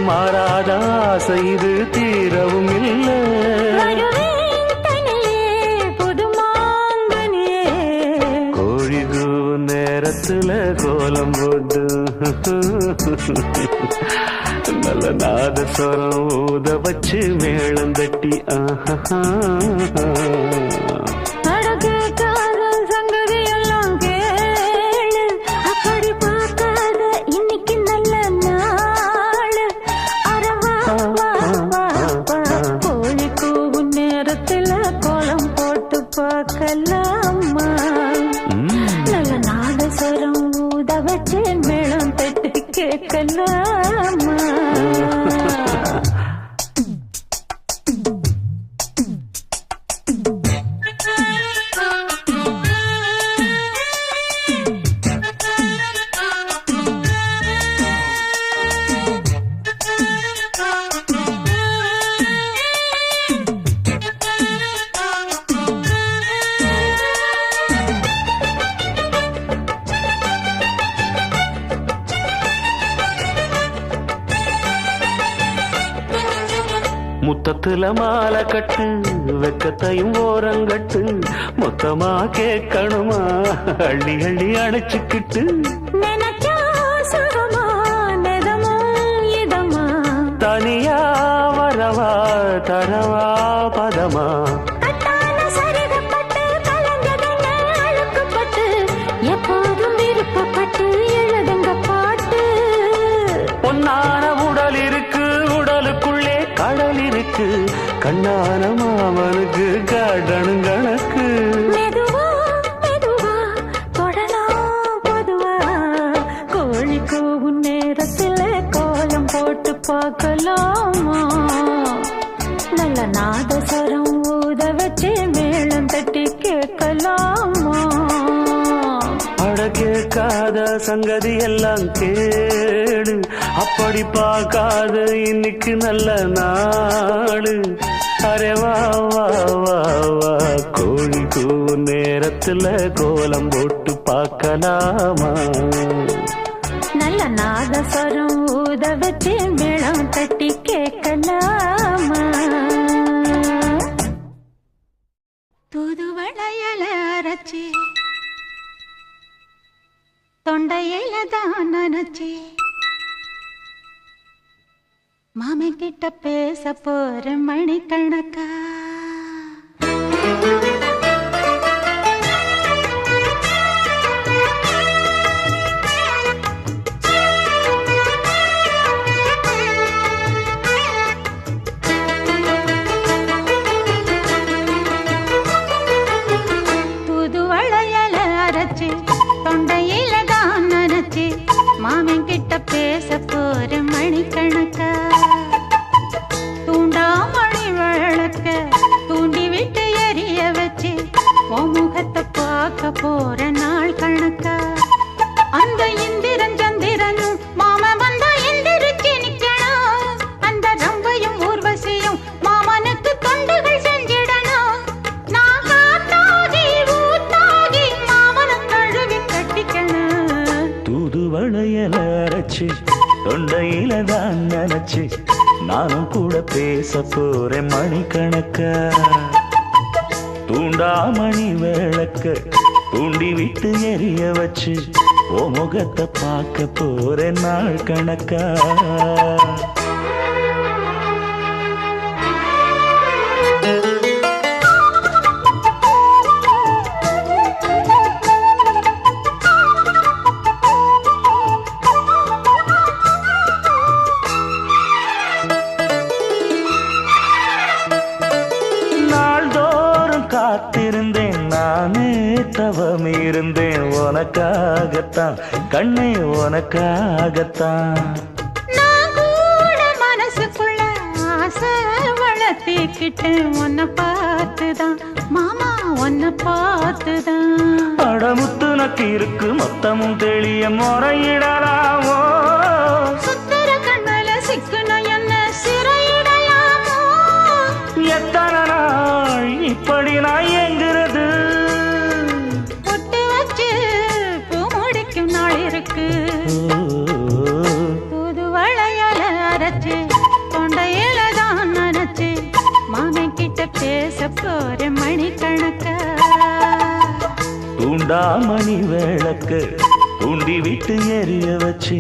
மாறாத ஆசை இது தீரவும் இல்லை. வருவேன் தனியே புது மாங்கனியே, கோழி கூவும் நேரத்துல கோலம் போட்டு நல்ல நாதஸ்வரம் ஊத வச்சு மேளம் தட்டி அடகு காதல் சங்கதி எல்லாம் கேளு அப்படி பார்க்காத இன்னைக்கு நல்ல நாள் அரவா கோழி கூவும் நேரத்துல கோலம் போட்டு பார்க்கலாமா நல்ல நாதஸ்வரம் ஊத வச்சு மேளம் தட்டி கேட்கலாமா முத்தத்துல மாலை கட்டு வெக்கத்தையும் ஓரங்கட்டு மொத்தமா கேட்கணுமா அள்ளி அள்ளி அணைச்சுக்கிட்டு நினைச்சா சுகமா நெதமா இதமா தனியா வரவா தரவா பதமா கட்டான சரிகப்பட்டு கலந்ததென்ன அழுக்குப்பட்டு எப்போதும் விருப்பப்பட்டு எழுதுங்க பாட்டு பொன்னான உடல் இருக்கு உடலுக்குள்ளே கடல் இருக்கு கண்ணான மாமனுக்கு காடணும் கணக்கு மெதுவா மெதுவா தொடலாம் பொதுவா கோழி கூவும் நேரத்துல கோலம் போட்டு பார்க்கலாமா நல்ல நாதஸ்வரம் ஊத வச்சு மேளம் தட்டி கேட்கலாமா அட கேட்காத சங்கதி எல்லாம் கேடு அப்படி பார்க்காத இன்னைக்கு நல்ல நாடு அரே வா வா வா வா கோழி கூவும் நேரத்துல கோலம் போட்டு பார்க்கலாமா நல்ல நாதஸ்வரம் ஊத வச்சு மேளம் தட்டி கேட்கலாமா தூதுவளையல அரைச்சி தொண்டையில தான் நினைச்சி மாமி கிட்ட பேச போற மணிக்கணக்கா தூதுவளையல அரைச்சி தொண்டையில தான் நினைச்சி மாமன் கிட்ட பேச போற மணிக்கணக்கா தூண்டாமணி விளக்க தூண்டி விட்டு எரிய வச்சு உன் முகத்தை பார்க்க போற நாள் கணக்கா அந்த இந்திரன் சந்திரனும் மாமன் வந்தா எந்திரிச்சு நிக்கணும் அந்த ரம்பையும் ஊர்வசியும் மாமனுக்கு தொண்டுகள் செஞ்சிடணும் நான் காத்தாகி ஊத்தாகி மாமனை கழுவி கட்டிக்கணும் தூதுவளையல அரைச்சு தொண்டையில தான் நினைச்சு நானும் கூட பேச போறேன் மணிக்கணக்கா தூண்டாமணி விளக்க தூண்டி விட்டு எரிய வச்சு ஓ முகத்தை பார்க்க போறேன் நாள் கணக்கா காத்திருந்தேன் நானே தவம் இருந்தேன் உனக்காகத்தான் கண்ணே உனக்காகத்தான் நான் கூட மனசுக்குள்ள ஆசை வளர்த்திக்கிட்டேன் உன்னை பார்த்துதான் மாமா உன்னை பார்த்துதான் அடமுத்து நக்கு இருக்கு மொத்தமும் தெளிய முறையிடலாமோ சுத்தர கண்மல சிக்கன என்ன சிறையிடையாமோ எத்தனை நாள் இப்படி நான் எங்கிறது பொட்டு வச்சு பூ முடிக்கும் நாள் இருக்கு புது வளையல அரைச்சு தொண்டையில தான் நினைச்சு மாமன் கிட்ட பேச போற மணிக்கணக்கா தூண்டாமணி விளக்கு தூண்டி விட்டு எரிய வச்சு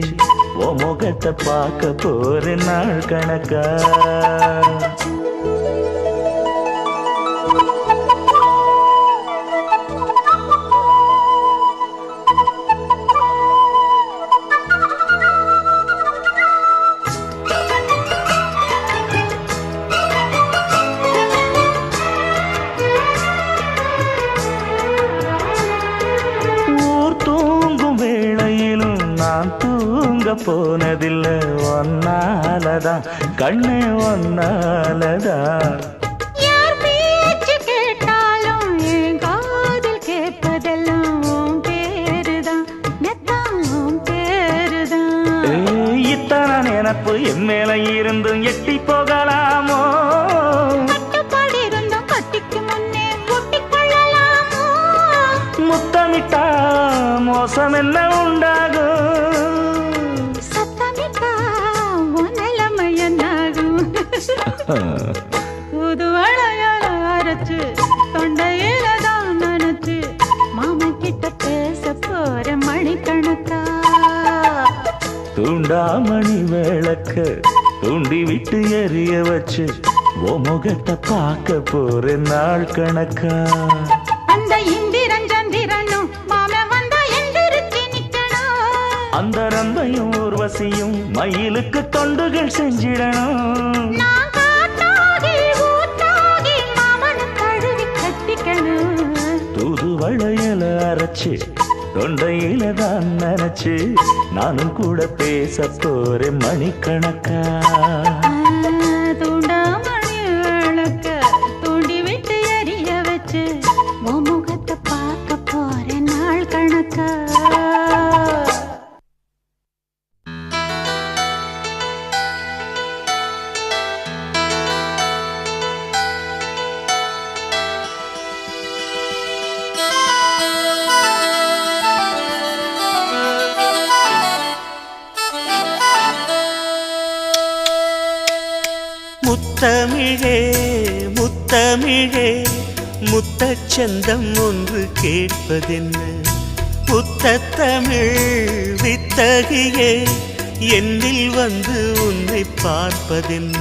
ஓ முகத்தை பார்க்க போற நாள் கணக்கா போனதில்ல ஒன்னாலதான் கண்ணே ஒன்னாலதான் யார் பேச்சு கேட்டாலும் என் காதில் கேட்பதெல்லாம் உன் பேருதான் நெத்தான் உன் பேருதான் இத்தனை நினப்பு என் மேல இருந்தும் எட்டி போகலாமோ கட்டுப்பாடு இருந்தும் கட்டிக்கு முன்னே கூட்டிக் கொள்ளலாமோ முத்தமிட்டா மோசம் என்ன உண்டாகும் புது அழையால அரைச்சு தொண்டையில தான் நினைச்சு மாமா கிட்ட பேச போற மணிக்கணக்கா தூண்டாமணி விளக்க தூண்டி விட்டு எரிய வச்சு ஓ முகத்தை பார்க்க போற நாள் கணக்கா அந்த இந்திரன் சந்திரனும் மாமா வந்தா எந்திரிச்சு நிக்கணும் அந்த ரம்பையும் ஊர்வசியும் மயிலுக்கு தொண்டுகள் செஞ்சிடணும் தூது வளையல அரைச்சு தொண்டையில தான் நினைச்சு நானும் கூட பேச போறேன் மணிக்கணக்கா தூண்டாமணி விளக்க தூண்டி விட்டு எரிய வச்சு உன் முகத்தை பார்க்க போறேன் நாள் கணக்கா முத்தமிழே முத்தமிழே முத்தச்சந்தம் ஒன்று கேட்பதென்ன முத்தத்தமிழ் வித்தகியே என்னில் வந்து உன்னை பார்ப்பதென்ன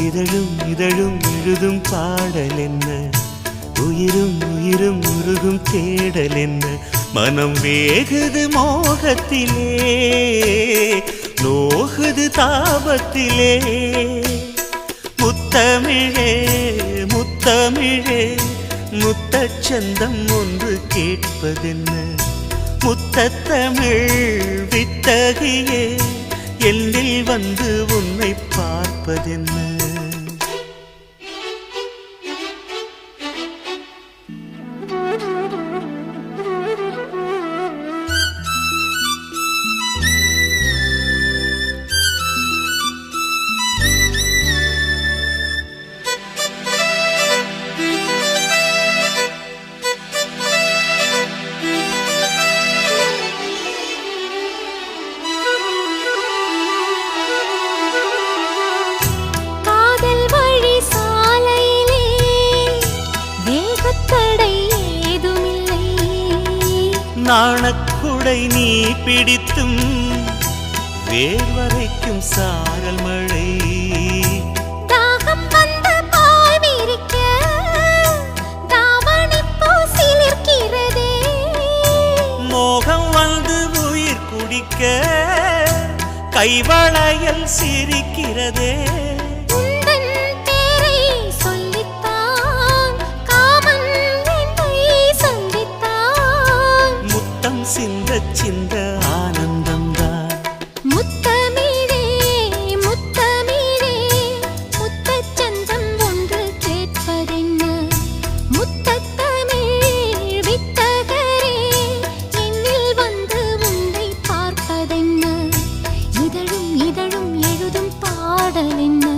இதழும் இதழும் எழுதும் பாடல் என்ன உயிரும் உயிரும் உருகும் தேடல் என்ன மனம் வேகுது மோகத்திலே நோகுது தாபத்திலே முத்தமிழே முத்தமிழே முத்தச்சந்தம் ஒன்று கேட்பதென்ன முத்தத்தமிழ் வித்தகியே என்னில் வந்து உன்னை பார்ப்பதென்ன நாணக்குடை நீ பிடித்தும் வேர்வரைக்கும் சாரல் மழை தாகம் வந்து பாய் விரிக்க தாவணி பூசிலிருக்கிறதே மோகம் வந்து உயிர் குடிக்க கைவளையல் சிரிக்கிறதே சிந்த சிந்த ஆனந்தம்தான் முத்தமிழே முத்தமிழே முத்தச்சந்தம் ஒன்று கேட்பதென்ன முத்தத்தமிழ் வித்தகரே என்னில் வந்து உன்னை பார்ப்பதென்ன இதழும் இதழும் எழுதும் பாடல் என்ன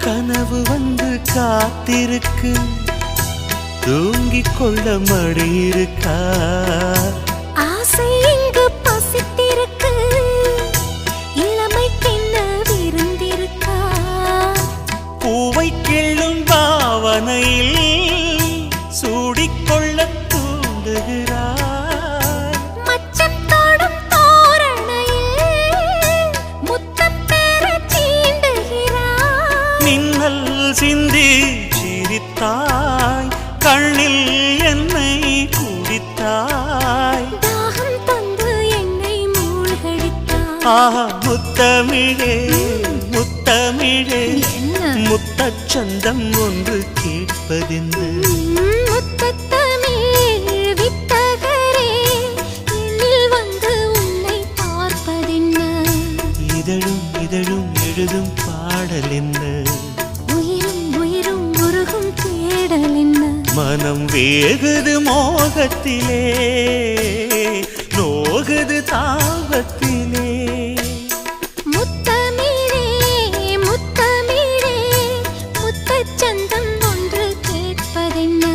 கனவு வந்து காத்திருக்கு, தூங்கிக் கொள்ள மடி இருக்கா? ஆசை இங்கு பசித்திருக்கு, இளமைக்கென்ன விருந்திருக்கா? பூவை கிள்ளும் பாவனையில் சூடிக்கொள்ள தூண்டுகிறாய். மச்சத்தோடும் தோரணையில் முத்தம் பெற சீண்டுகிறாய். மின்னல் சிந்தி சிரித்தாய், கண்ணில் என்னை குடித்தாய். தாகம் தந்து என்னை மூழ்கடித்தாய். ஆஹா முத்தமிழே முத்தமிழே, முத்தச்சந்தம் ஒன்று கேட்பதென்று. முத்தத்தமிழ் வித்தகரே, எண்ணில் வந்து உன்னை பார்ப்பதென்ன? இதழும் இதழும் எழுதும் பாடல் என்ன? உயிரும் உயிரும் உருகும் தேடல் என்ன? மனம் வேகுது மோகத்திலே, நோகுது தாபத்திலே. முத்தமிழே முத்தமிழே, முத்தச்சந்தம் ஒன்று கேட்பதென்ன?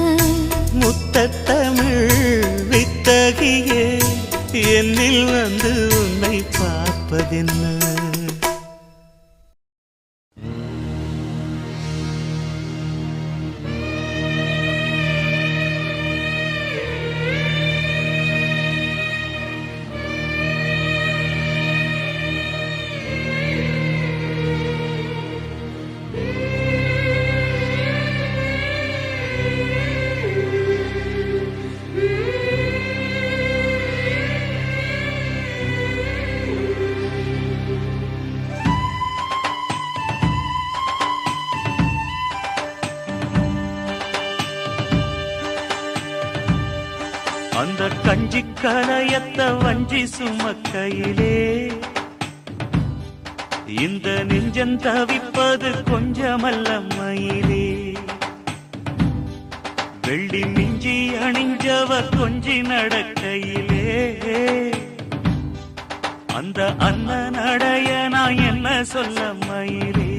முத்தத்தமிழ் வித்தகியே, என்னில் வந்து உன்னை பார்ப்பதென்ன? அந்த கஞ்சி கலையத்த வஞ்சி சுமக்கையிலே, இந்த நெஞ்சம் தவிப்பது கொஞ்சமல்ல மயிலே. வெள்ளி மிஞ்சி அணிஞ்சவ கொஞ்சி நடக்கையிலே, அந்த அன்ன நடைய நான் என்ன சொல்ல மயிலே.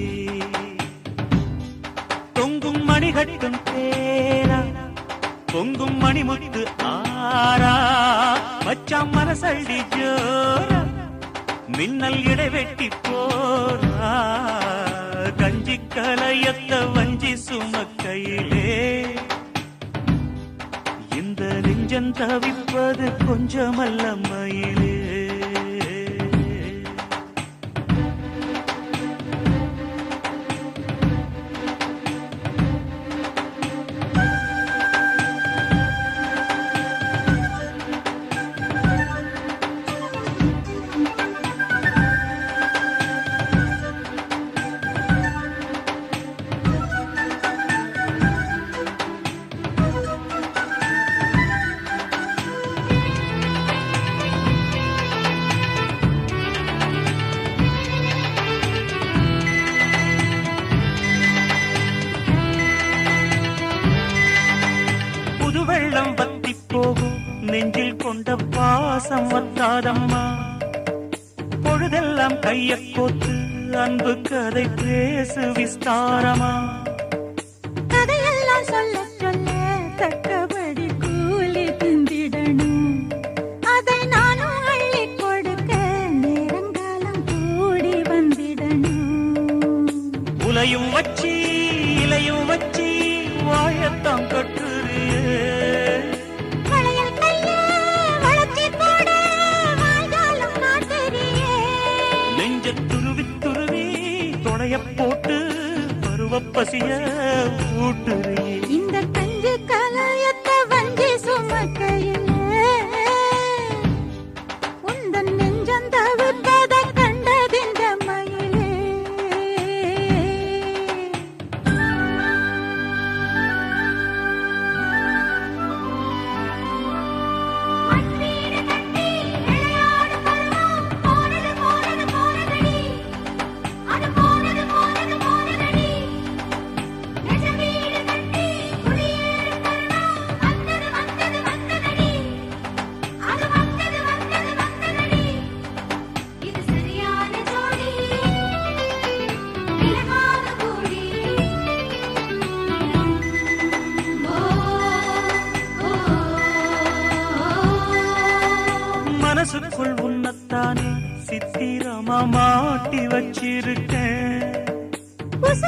தொங்கும் மணிகட்டும் தேரா, பொங்கும் மணிமுத்து ஆரா, மச்சான் மனசடி ஜோரா, மின்னல் இடைவெட்டி போரா. கஞ்சி கலையத்த வஞ்சி சுமக்கையிலே, இந்த நெஞ்சம் தவிப்பது கொஞ்சமல்ல மயிலே. வெள்ளம் பத்தி போகும் நெஞ்சில் கொண்ட பாசம் வத்தாதம்மா. பொழுதெல்லாம் கைய கோத்து அன்பு கதை பேசு விஸ்தாரமா. கதையெல்லாம் சொல்ல சொல்ல தக்கபடி கூலி திந்திடணும். அதை நானும் அள்ளி கொடுக்க நேரங்காலம் கூடி வந்திடணும். உலையும் வச்சி இலையும் வச்சி வாழத்தான் கட்டுறியே. வளையல் கைய வளைச்சி போட வாய்காலம் நாட்டுறியே. நெஞ்ச துருவி துருவி தொடைய போட்டு பருவ பசிய ஊட்டுறியே. இந்த கஞ்சி கலையத்த வஞ்சி சுமக்கையிலே, உந்தன் நெஞ்சம் தவிர்ப்பதை கண்டதிந்த மயிலே.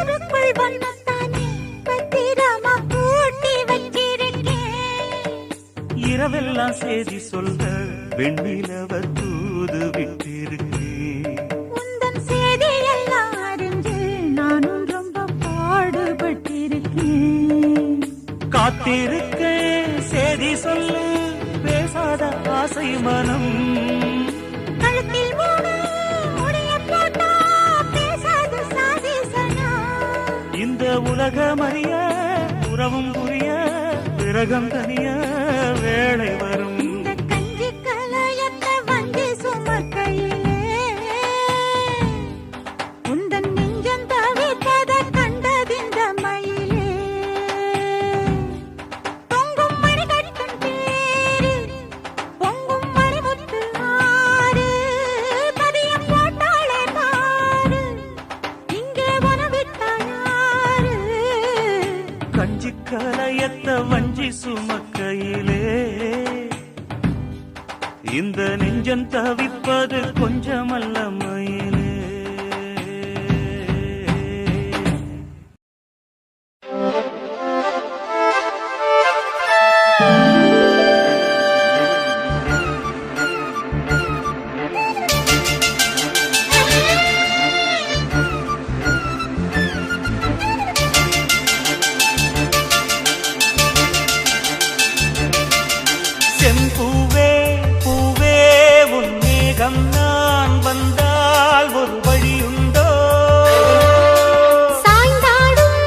மனசுக்குள் ஒன்னத்தானே பத்திரமா பூட்டி வச்சிருக்கேன். இரவெல்லாம் செய்தி சொல்ல வெண்ணிலவ தூது விட்டிருக்கேன். உந்தன் செய்தியெல்லாம் அறிஞ்சு நானும் ரொம்ப பாடுபட்டிருக்கேன். காத்திருக்கேன் செய்தி சொல்லு பேசாத ஆசை மனம். கழுத்தில் முடிய போட்டா பேசாது சாதிசனா. இந்த உலகம் அறிய உறவும் புரிய விரகம் தனிய வேளை வரும். இந்த கஞ்சி கலையத்த வஞ்சி சுமக்கையிலே உந்தன் நெஞ்சம் தவிப்பத கண்டதிந்த மயிலே. பொங்கும் மணி கட்டும் பேரு பொங்கும் மணிமுத்து ஆறு பதியம் போட்டாளே பாரு இங்கே உணவிட்டாயாரு. கஞ்சி கலையத்த வஞ்சி சுமக்கையிலே இந்த நெஞ்சம் தவிப்பது கொஞ்சமல்ல மயிலே. செம்பூவே பூவே உன் மேகம் நான் வந்தால் ஒரு வழியுண்டோ. சாய்ந்தாடும்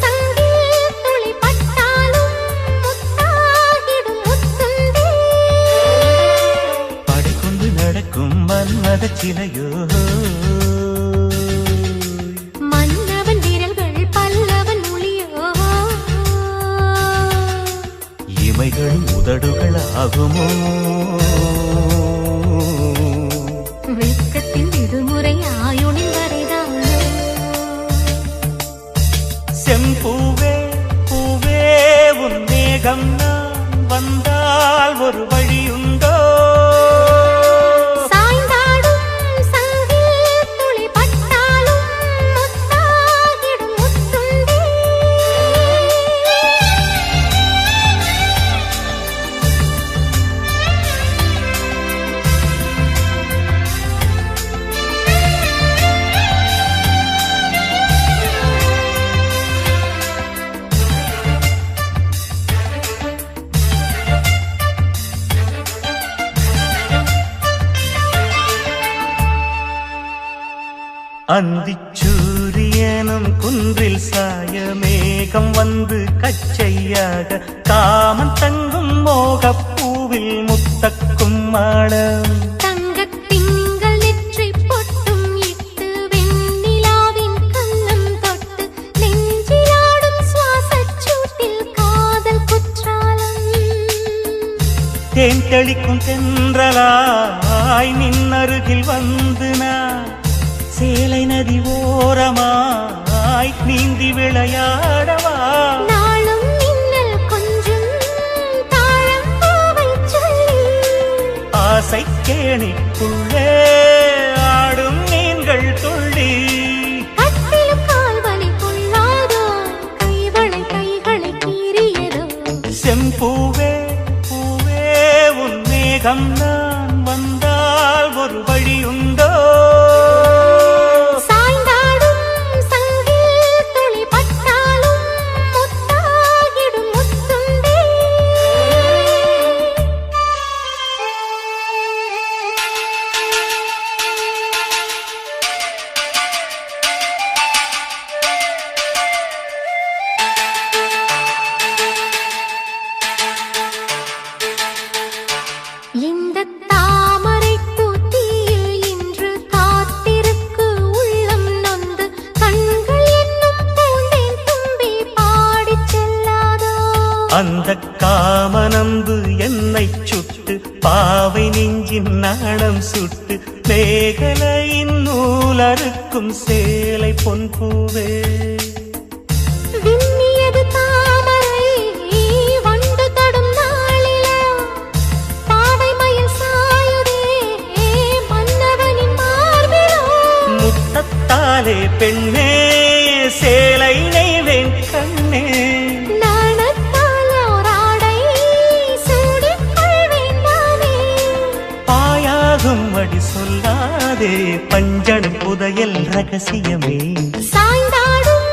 சங்கில் துளி பட்டாலும் முத்தாகிடும் முத்துந்தே. படைக்கொண்டு நடக்கும் மன்மத சிலையோ. மன்னவன் விரல்கள் பல்லவன் மொழியோ. இமைகளும் உதடுகள் ஆகுமோ. வெட்கத்தின் விடுமுறை ஆயுளின் வரைதானோ. செம்பூவே பூவே உன் மேகம் நான் வந்தால் ஒரு வழியுண்டோ. சாய்ந்தாடும் சங்கில் துளி பட்டாலும் முத்தாகிடும் முத்துந்தே. அந்திச்சூரியனும் குன்றில் சாய மேகம் வந்து கச்சையாக காமன் தங்கும் மோகப்பூவில் முத்தக்கும் மாடம். தங்கத் திங்கள் நெற்றிப் பொட்டும் இட்டு வெண்ணிலாவின் கன்னம் தொட்டு நெஞ்சிலாடும் சுவாசச் சூட்டில் காதல் குற்றாலம். தேன் தெளிக்கும் தென்றலாய் நின்னருகில் வந்து நான் சேலை நதி ஓரமாய் நீந்தி விளையாடவா. நாளும் மின்னல் கொஞ்சம் தாழம் பூவைச் சொல்லி. ஆசை கேணிக்குள்ளே ஆடும் மீன்கள் துள்ளி. கட்டிலும் கால்வலி கொள்ளாதோ கைகளை கீறியதோ. செம்பூவே பூவே உன் மேகம் நான் வந்தால் ஒரு வழியுண்டோ. சாய்ந்தாடும் சங்கில் துளி பட்டாலும் முத்தாகிடும் முத்துந்தே. இந்தத் தாமரைப் பூத்தியில் இன்று காத்திருக்கு உள்ளம் நொந்து கண்கள் என்னும் பூந்தேன் தும்பி பாடிச் செல்லாதோ. அந்த காமனம்பு என்னை சுட்டு பாவை நெஞ்சின் நாணம் சுட்டு மேகலையின் நூலறுக்கும் சேலை பொன்பூவே. விண்ணியது தாமரை வண்டு தடும் நாளிலா பாவை மயில் சாயுதே மன்னவனின் மார்பிலோ. முத்தத்தாலே பெண்ணே சேலை பஞ்சண புதையல் ரகசியமே சாய்ந்தாடும்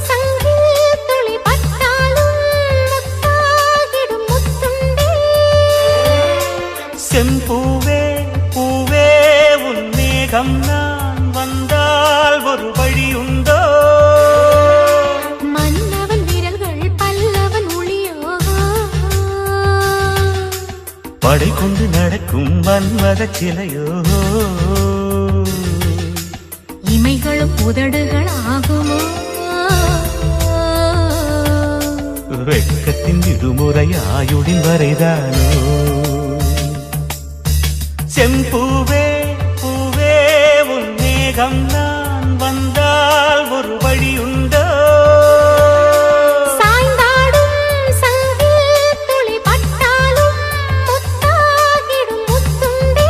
சங்கில் துளி பட்டாலும் முத்தாகிடும் முத்துண்டே. செம்பூவே பூவே உன் மேகம் நான் வந்தால் ஒரு வழியுண்டோ மன்னவன் விரல்கள் பல்லவன் ஒளியோ. படை கொண்டு நடக்கும் மன்மத சிலையோ இமைகளும் உதடுகள் ஆகுமோ. வெட்கத்தின் விடுமுறை ஆயுடின் வரைதானோ செம்பூவே பூவே உன் மேகம் நான் வந்தால் ஒரு வழியுண்டோ சாய்ந்தாடும் சங்கில் துளி பட்டாலும் முத்தாகிடும் முத்துண்டே.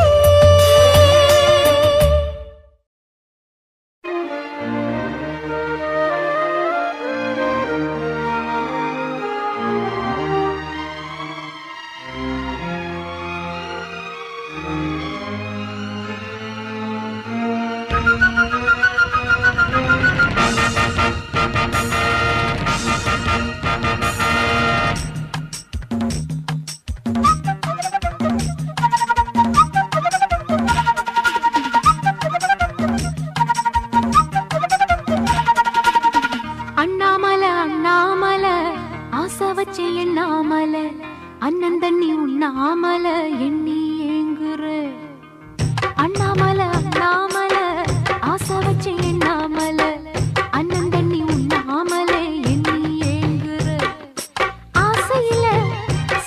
அண்ணாமல அண்ணாமல ஆசை வச்சு எண்ணாமல அண்ணன் தண்ணி உண்ணாமல எண்ணி ஏங்குற. அண்ணாமல அண்ணாமல ஆசை வச்சு எண்ணாமல அண்ணன் தண்ணி உண்ணாமல எண்ணி ஏங்குற. ஆசையில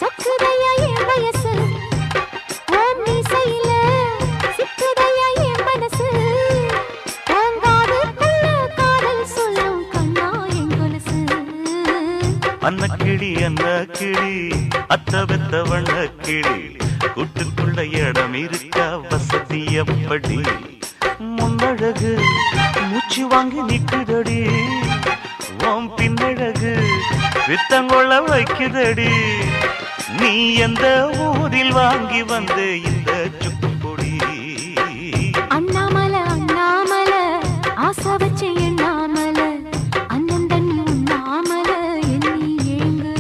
சொக்குதையா என் வயசு ஓம் மீசையில சிக்குதையா என் மனசு. காதல் சொல்லும் கண்ணா என் கொலுசு. அன்ன கிளி அத்த வெத்த வண்ண கிளி கூட்டுக்குள்ள இடம் இருக்கா வசதி எப்படி முன்னழகு மூச்சு வாங்கி நிக்குதடி ஓம் பின்னழகு வித்தங்கொள்ள வைக்குதடி நீ எந்த ஊரில் வாங்கி வந்து இந்த சுக்குப்பொடி. அண்ணாமல அண்ணாமல ஆசை வச்சு எண்ணாமல அண்ணன் தண்ணி உண்ணாமல எண்ணி ஏங்குற.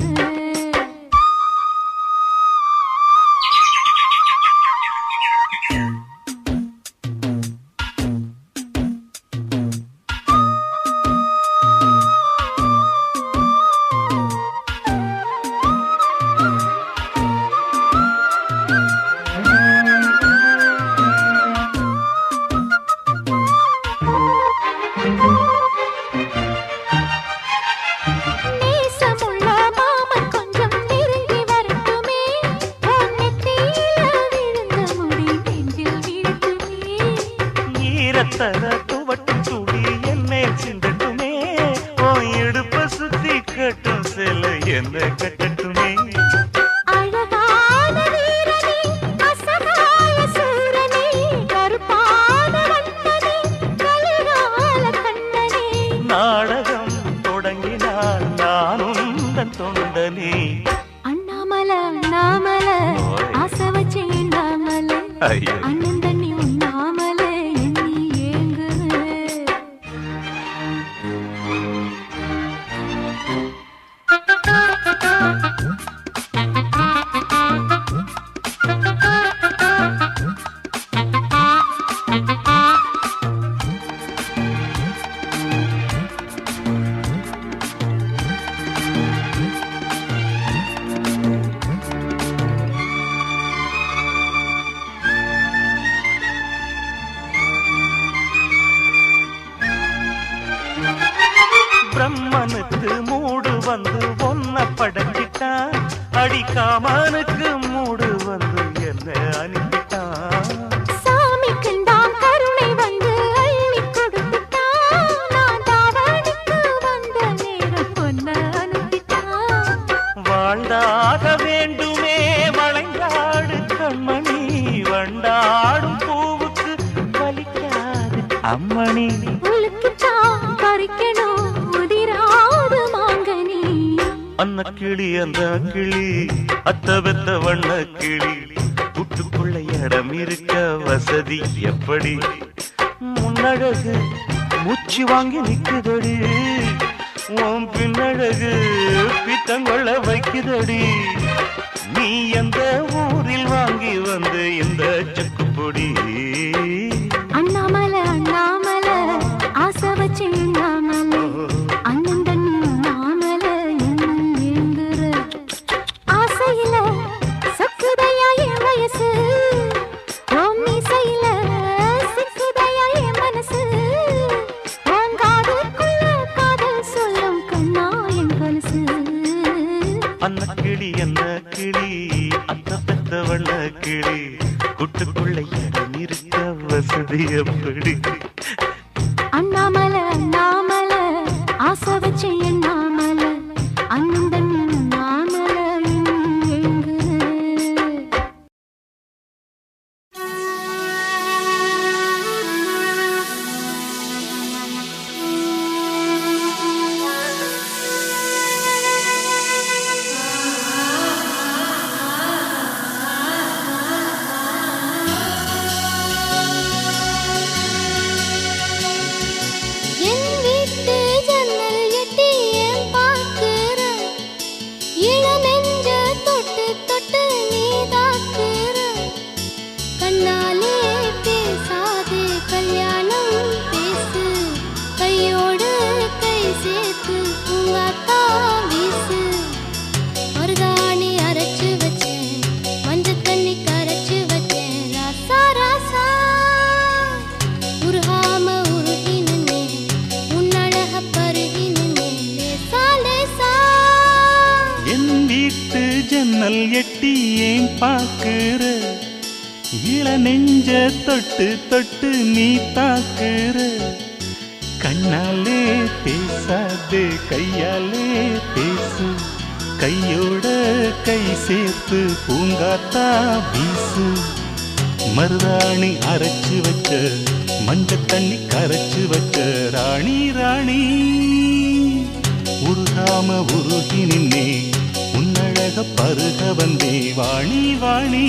நேசமுள்ள மாமன் கொஞ்சம் நெருங்கி வரட்டுமே. உன் நெத்தியில விழுந்த முடி நெஞ்சில் விழட்டுமே. ஈரத்தர துவட்டும் துளி என்னை சிந்தட்டுமே ஓ இடுப்ப சுத்தி கட்டும் சில என்ன கட்டட்டுமே. அழகான வீரனே அசகாய சூரனே கருப்பான வண்ணனே கலிகால கண்ணனே. நாடகம் தொடங்கினால் நானும் தன் தொண்டனே. அண்ணாமல அண்ணாமல ஆசை வச்சு எண்ணாமல ஐயோ. அண்ணன் தண்ணி உண்ணாமல எண்ணி ஏங்குற. பிரம்மனுக்கு மூடு வந்து ஒன்ன படைச்சிட்டான் அடிக்காமனுக்கு மூடு வந்து என்ன அனுப்பிட்டான். சாமிக்குண்டாம் கருணை வந்து அள்ளி கொடுத்துட்டான். நான் தாவணிக்கு வந்த நேரம் பொன்ன அனுப்பிட்டான். வாழ்ந்தாக வேண்டுமே வளைந்தாடு கண்மணி வண்டாடும் பூவுக்கு வலிக்காது அம்மணி. உலுக்கித்தான் பறிக்கணும் உதிராது மாங்கனி. அன்ன கிளி அந்த கிளி அத்த வெத்த வண்ண கிளி கூட்டுக்குள்ள இடம் இருக்க வசதி எப்படி முன்னழகு மூச்சு வாங்கி நிக்குதடி உன் பின்னழகு பித்தங்கொள்ள வைக்குதடி நீ எந்த ஊரில் வாங்கி வந்து இந்த சக்குப்பொடி அண்ணாமலை அண்ணாமலை ஆசை வச்சு அண்ணாமலை அண்ணன் தண்ணி அண்ணாமலை ஏங்குற ஆசையில சொக்குதையா என் வயசு ஓம் மீசையில சிக்குதையா என் மனசு ஓம் காதுக்குள்ள காதல் சொல்லும் கண்ணா என் கொலுசு அன்ன கிளி என்ன கிளி அத்த பெத்த வண்ண கிளி குட்டுக்குள்ள இடம் இருக்க வசதி எப்படி அண்ணாமலை அண்ணாமலை ஆசை வச்சு அண்ணாமலை அண்ணன் தண்ணி அண்ணாமலை ஏங்குற என் வீட்டு ஜன்னல் எட்டி ஏன் பார்க்கிற இளநெஞ்ச தொட்டு தொட்டு நீ தாக்குற கண்ணாலே பேசாதே கல்யாணம் பேசு கையோடு கை சேர்த்து பூங்காத்தா வீசு மருதாணி அரைச்சு வச்சேன் மஞ்சள் தண்ணி கரைச்சு வச்சேன் ராசா ராசா உருகாம உருகி நின்னே உன்னழக பருகி நின்னே லேசா லேசா என் வீட்டு ஜன்னல் எட்டி ஏன் பாக்குற இள நெஞ்ச தொட்டு தொட்டு நீ தாக்குற கண்ணாலே பேசாதே கையாலே பேசு கையோட கை சேர்த்து பூங்காத்தா வீசு மருதாணி அரைச்சு வச்ச மஞ்சள் தண்ணி கரைச்சு வச்ச ராணி ராணி உருகாம உருகி நின்னே உன்னழக பருக வந்தே வாணி வாணி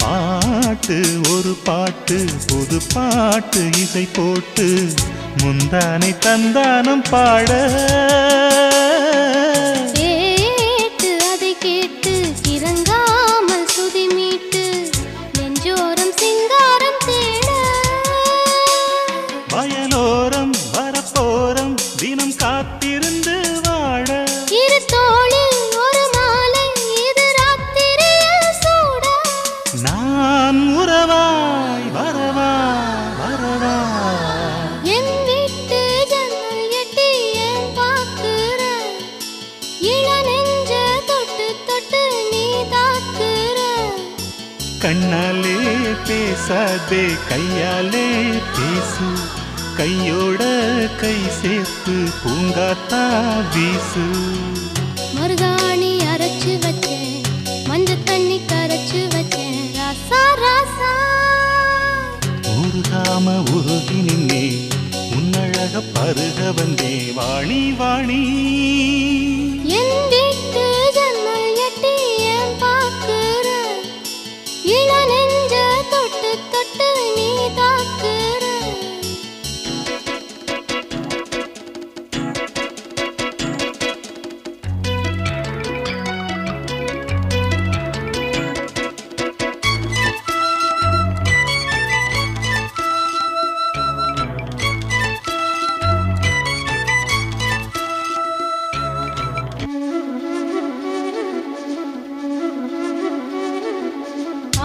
பாட்டு ஒரு பாட்டு புது பாட்டு இசை போட்டு முந்தானை தந்தானம் பாட கேட்டு அதை கேட்டு கிறங்காமல் சுதி மீட்டு நெஞ்சோரம் சிங்காரம் தேட வயலோரம் வரப்போரம் தினம் காத்திருந்து வாழ இரு தோளில் ஒரு மாலை இது ராத்திரியில் சூட நான் உறவாய் வரவா வரவா என் வீட்டு ஜன்னல் எட்டி ஏன் பார்க்கிற இளநெஞ்ச தொட்டு தொட்டு நீ தாக்குற கண்ணாலே பேசாதே கையாலே பேசு கையோட கை சேர்த்து பூங்காத்தா வீசு மருதாணி அரைச்சு வச்சேன் மஞ்சள் தண்ணி கரைச்சு வச்சேன் ராசா ராசா உருகாம உருகி நின்னே உன்னழக பருக வந்தே வாணி வாணி என் வீட்டு ஜன்னல் எட்டி ஏன் பார்க்கிற இளநெஞ்ச தொட்டு தொட்டு நீ தாக்குற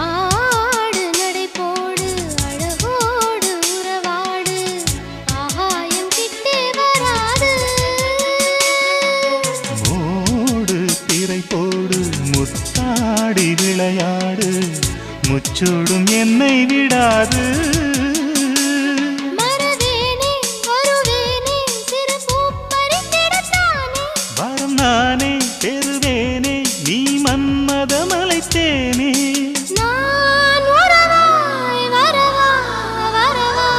ஆடு நடை போடு அழகோடு உறவாடு ஆகாயம் கிட்டே வராது ஓடு திரை போடு முத்தாடி விளையாடு முச்சூடும் என்னை விடாது மறவேனே வருவேனே நானே பெறுவேனே நீ மன்மதமலைத்தேனே நான் வரவாய் வரவா வரவா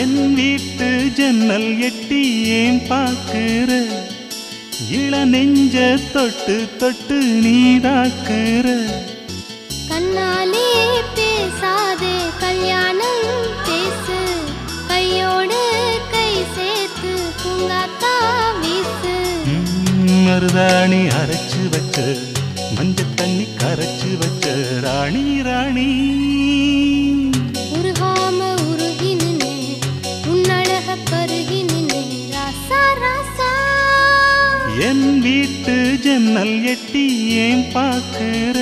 என் வீட்டு ஜன்னல் எட்டி ஏன் பார்க்கிற இள நெஞ்ச தொட்டு தொட்டு நீதாக்குற கண்ணாலே பேசாதே கல்யாணம் பேசு கையோடு கை சேர்த்து பூங்காத்தா வீசு மருதாணி அரைச்சு வச்ச மஞ்ச தண்ணி கரைச்சு வச்ச ராணி ராணி உருகாம உருகி நின்னே உன்னழக பருகி நின்னே ராசா ராசா என் வீட்டு ஜன்னல் எட்டி ஏன் பார்க்கிற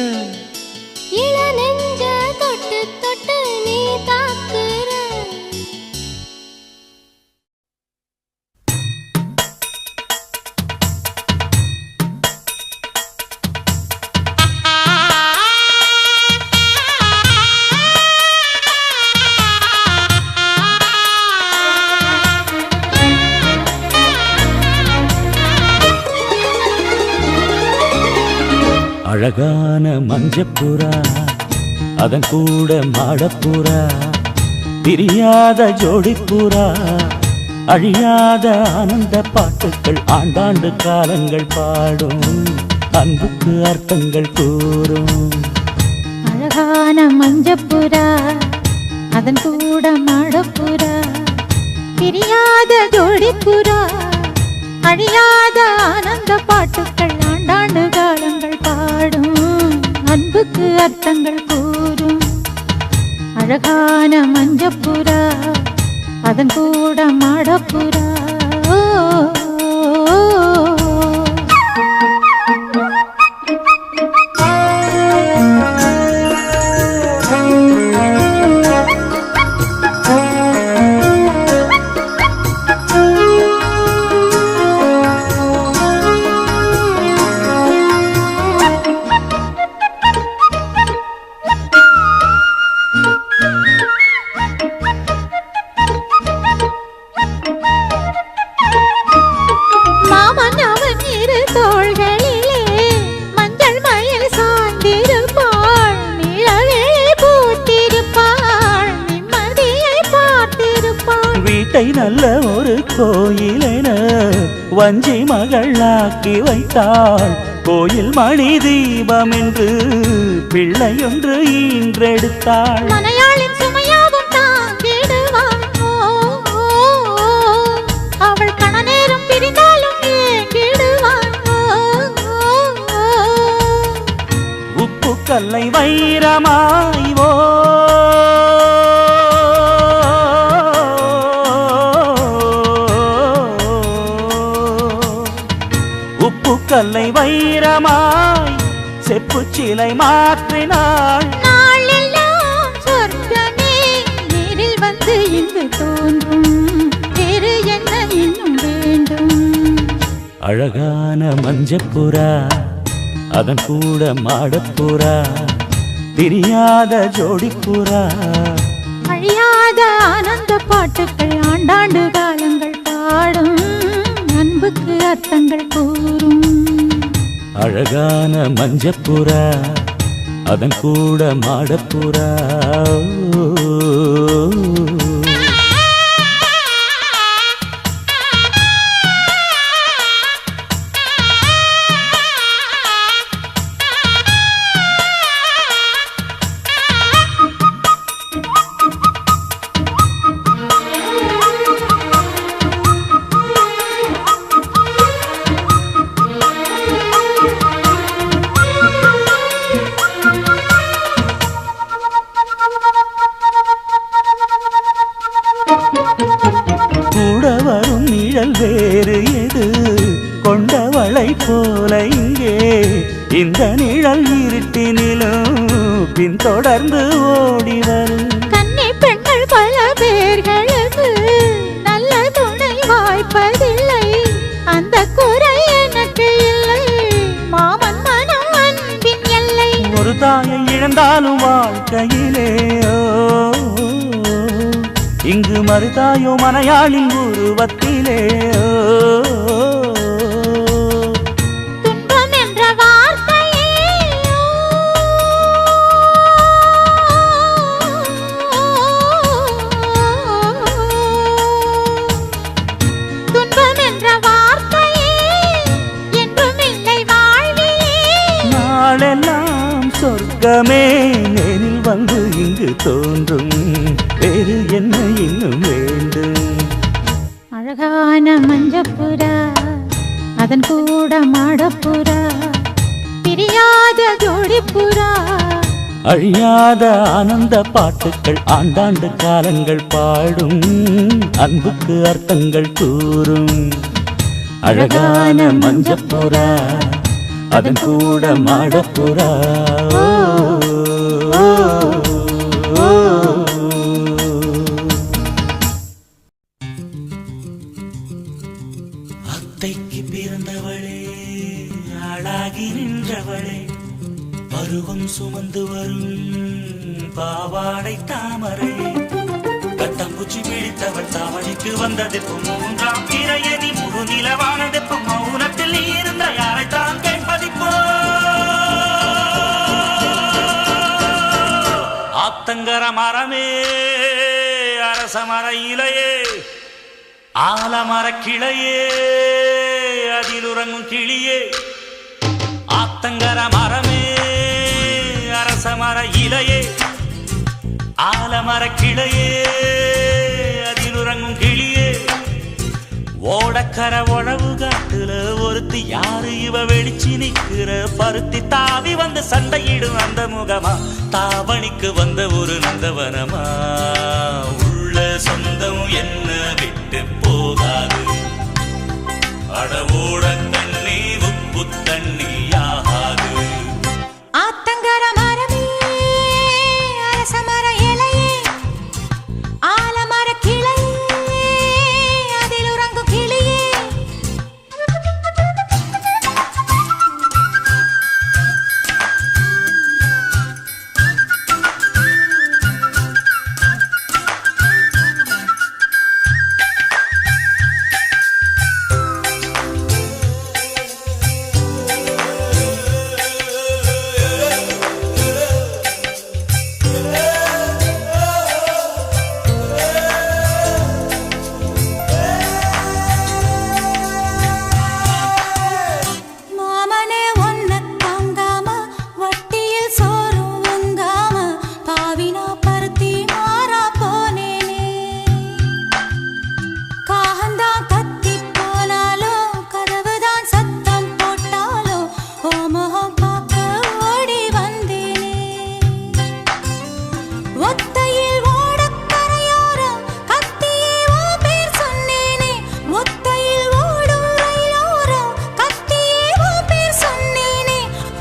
இள நெஞ்ச தொட்டு தொட்டு நீ தாக்குற அழகான மஞ்சப்புறா அதன் கூட மாடப்புறா பிரியாத ஜோடிப்புறா அழியாத ஆனந்த பாட்டுக்கள் ஆண்டாண்டு காலங்கள் பாடும் அன்புக்கு அர்த்தங்கள் கூறும் அழகான மஞ்சப்புறா அதன் கூட மாடப்புறா பிரியாத ஜோடிப்புறா அழியாத ஆனந்த பாட்டுக்கள் ஆண்டாண்டு காலங்கள் பாடும் அன்புக்கு அர்த்தங்கள் கூறும் அழகான மஞ்சப்புறா அதன் கூட மாடப்புறா நல்ல ஒரு கோயிலென வஞ்சி மகளாக்கி வைத்தாள் கோயில் மணி தீபம் என்று பிள்ளையொன்று ஈன்றெடுத்தாள் மனையாளின் சுமையாவும் தாங்கிடுவாள் அவள் கணநேரம் பிரிந்தாலும் ஏங்கிடுவாள் உப்பு கல்லை வைரமாய்வோ கல்லை வைரமாய் செப்பு சிலை மாற்றினாள் நாளெல்லாம் சொர்க்கமே நேரில் வந்து இங்கு தோன்றும் வேறு என்ன இன்னும் வேண்டும் அழகான மஞ்சப்புறா அதன் கூட மாடப்புறா பிரியாத ஜோடிப்புறா அழியாத ஆனந்த பாட்டுக்கள் ஆண்டாண்டு காலங்கள் பாடும் அன்புக்கு அர்த்தங்கள் கூறும் அழகான மஞ்சப்புறா அதன் கூட மாடப்புறா வேறு எது கொண்டவளை போல இங்கே இந்த நிழல் இருட்டினிலும் பின்தொடர்ந்து ஓடி வரும் கன்னி பெண்கள் பல பேர்களுக்கு நல்ல துணை வாய்ப்பதில்லை அந்த குறை எனக்கு இல்லை மாமன் மனம் அன்பின் எல்லை ஒரு தாயை இழந்தாலும் வாழ்க்கையிலே இங்கு மறுதாயோ மனையாளின் உருவத்திலே நாளெல்லாம் சொர்க்கமே நேரில் வந்து இங்கு தோன்றும். வேறு என்ன இன்னும் வேண்டும்? அழகான மஞ்சப்புறா அதன் கூட மாடப்புறா பிரியாத ஜோடிப்புறா. அழியாத ஆனந்த பாட்டுக்கள் ஆண்டாண்டு காலங்கள் பாடும். அன்புக்கு அர்த்தங்கள் கூறும். அழகான மஞ்சப்புறா அதன் கூட மாடப்புறா. அத்தைக்கு பிறந்தவளே ஆளாகி நின்றவளே பருவம் சுமந்து வரும் பாவாடை தாமரை. கட்டம்பூச்சி பிடித்தவள் தாவணிக்கு வந்ததெப்போ மூன்றாம் பிறையணி முழு நிலவானதெப்போ மௌனத்தில் நீ இருந்த யாரைத்தான் கேட்பதிப்போ. ஆத்தங்கர மரமே அரச மர இலையே ஆலமர கிளையே அதில் உறங்கும் கிளியே. ஆத்தங்கர மரமே அரச மர இலையே ஆலமர கிளையே அதில் உறங்கும் கிளியே. ஓடக்கர உழவு காட்டுல ஒருத்தி யாரு இவ வெளிச்சு நிக்கிற பருத்தி தாவி வந்து சண்டையிடும் அந்த முகமா. தாவணிக்கு வந்த ஒரு நந்தவனமா. உள்ள சொந்தம் என்ன விட்டு போகாது. அடவோட தண்ணி உப்பு தண்ணி ஆகாது. ஆத்தங்கர மரமே அரச மர இலையே ஆலமர கிளையே அதில் உறங்கும் கிளியே. மாமனே ஒன்ன தாங்காம வட்டியில் சோறும் உங்காம பாவினா பருத்தி மாறா போனேனே. காகந்தான் கத்தி போனாலும் கதவுதான் சத்தம் போட்டாலும் ஓ முகம் பார்க்க ஓடி வந்தேனே. ஒத்தையில் ஓடக்கரையோரம் கத்தியே ஓ பேர் சொன்னேனே. ஒத்தையில் ஓடும் ரயிலோரம் கத்தியே ஓ பேர் சொன்னேனே.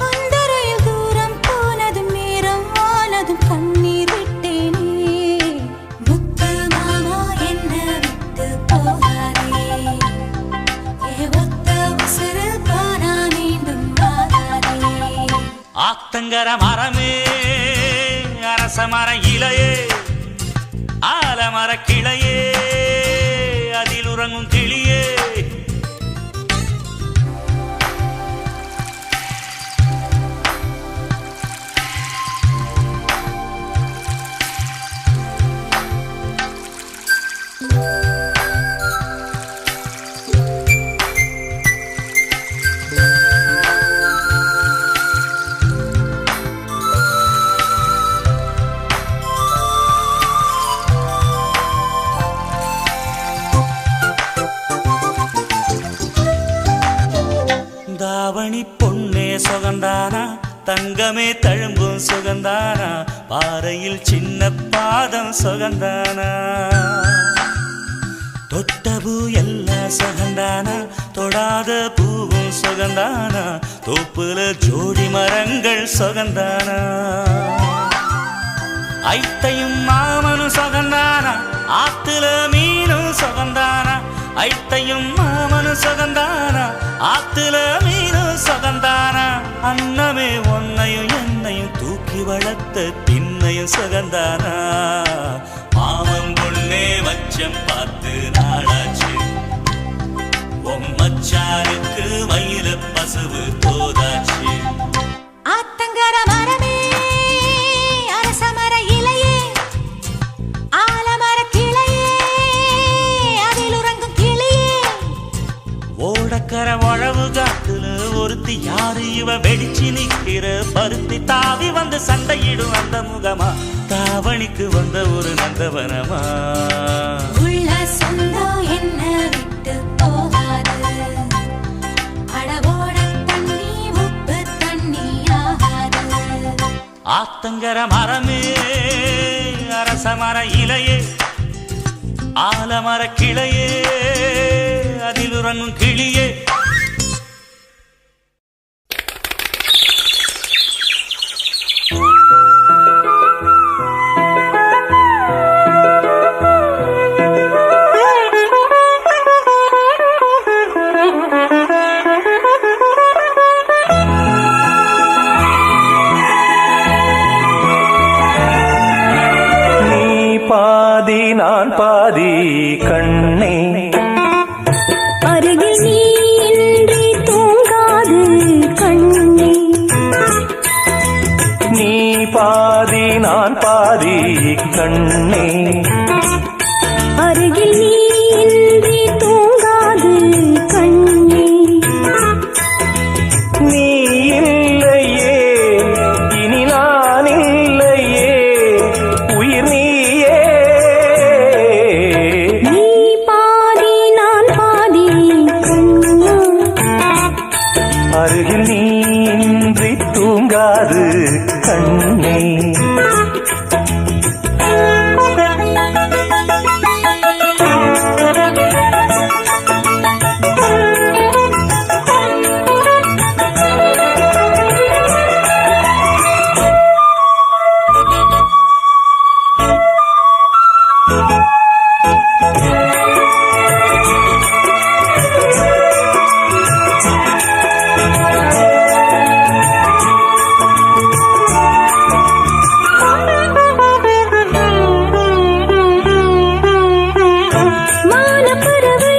அந்த ரயில் தூரம் போனதும் நேரம் ஆனதும் கண்ணீர் விட்டேனே. முத்து மாமா என்ன விட்டு போகாதே. ஏ ஒத்த உசுறு போனா மீண்டும் வாராதே. ஆத்தங்கர மரமே அரச மர இலையே ஆலமர கிளையே அதில் உறங்கும் கிளியே. தாவணி பொன்னே சுகந்தானா தங்கமே தழும்பும் சுகந்தானா. பாறையில் சின்ன பாதம் சுகந்தானா. தொட்டபூ எல்லாம் சுகந்தானா தொடாத பூவும் சுகந்தானா. தோப்புல ஜோடி மரங்கள் சுகந்தானா. ஐத்தையும் மாமனும் சுகந்தானா ஆத்துல மீனும் சுகந்தானா. ஐத்தையும் மாமனும் சுகந்தானா ஆத்துல மீனும் சுகந்தானா. அன்னமே ஒன்னையும் என்னையும் தூக்கி வளர்த்த திண்ணையும் சுகந்தானா. மாமன் பொண்ணே மச்சம் பார்த்து நாளாச்சு. மச்சாருக்கு மயில பசுவு தோதாச்சு. ஆத்தங்கர மரமே அரச மர இலையே ஆலமர கிளையே அதில் உறங்கும் கிளியே. ஓடக்கர உழவு காட்டுல ஒருத்தி ஒருத்தி யாரு இவ வெடிச்சு நிக்கிற பருத்தி தாவி வந்து சண்டையிடும் அந்த முகமா தாவணிக்கு வந்த ஒரு நந்தவனமா உள்ள சொந்தம் என்ன விட்டு போகாது அடவோட தண்ணி உப்பு தண்ணி ஆகாது ஆத்தங்கர மரமே அரச மர இலையே ஆலமர கிளையே அதில் உறங்கும் கிளியே பாதி நான் பாதி கண்ணே அருகில் நீ இன்றி தூங்காது கண்ணே நீ பாதி நான் பாதி கண்ணே அருகில் நீ இன்றி தூங்காது கண்ணே நீ இல்லையே இனி நான் இல்லையே உயிர் நீயே நீ பாதி நான் பாதி கண்ணா அருகில் நீ இன்றி தூங்காது கண்ணே மானப்பறவை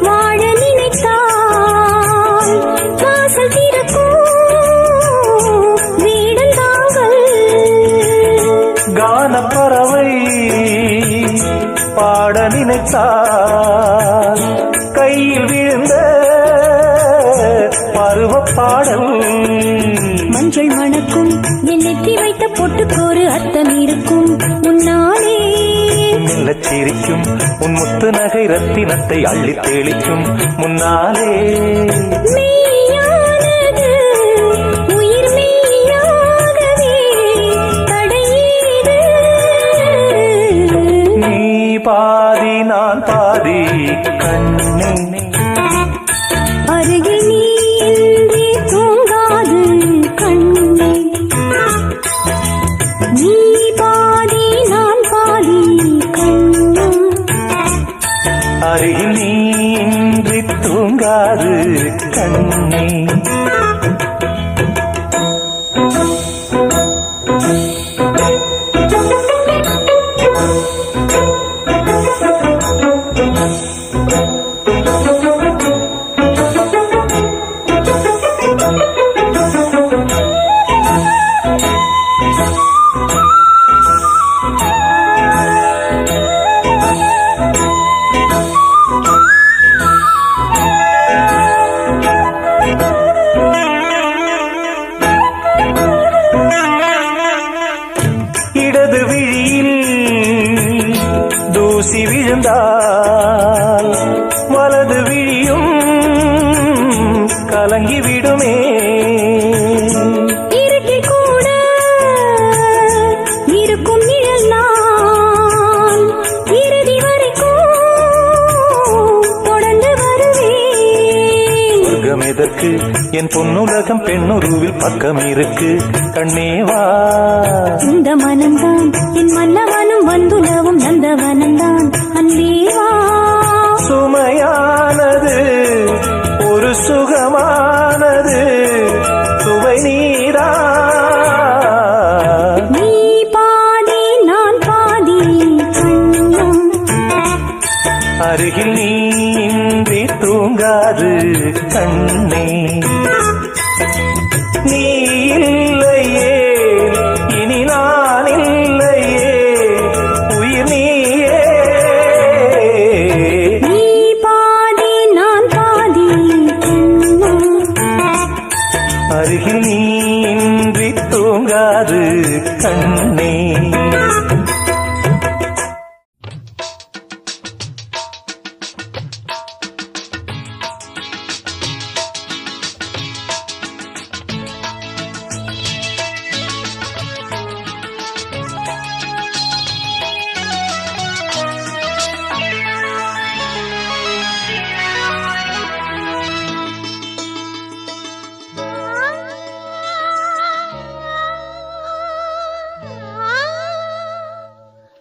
வாழ நினைத்தால் வாசல் திறக்கும் வீடந்தாங்கள் கானப்பறவை பாட நினைத்தால் கையில் விழுந்த பருவ பாடல் மஞ்சள் மணக்கும் என் நெற்றி வைத்த பொட்டுக்கோரு அர்த்தம் இருக்கும் முன்னாலே மெல்லச் சிரிக்கும் உன் முத்து நகை ரத்தினத்தை அள்ளித் தெளிக்கும் முன்னாலே மெய்யானது உயிர் மெய்யாகவே தடையீது நீ பாதி நான் பாதி கண்ணே அருகில் நீ இன்றி தூங்காது கண்ணே நீ பாதி நான் பாதி கண்ணா அருகில் நீ இன்றி தூங்காது கண்ணே இடது விழியில் தூசி விழுந்தால் வலது விழியும் கலங்கிவிடுமே இருட்டில் கூட இருக்கும் நிழல் நான் இறுதி வரைக்கும் தொடர்ந்து வருவேன் சொர்க்கம் எதற்கு என் பொன்னுலகம் பெண்ணுருவில் பக்கம் இருக்கு கண்ணேவா இந்த மனம்தான் என் மன்னவனும் வந்துலவும் நந்தவனம்தான் அன்பேவா சுமையானது ஒரு சுகமானது சுவை நீரா நீ பாதி நான் பாதி கண்ணா அருகில் நீ இன்றி தூங்காது கண்ணே நீ இல்லையே இனி நான் இல்லையே உயிர் நீயே நீ பாதி நான் பாதி கண்ணா அருகில் நீ இன்றி தூங்காது கண்ணே.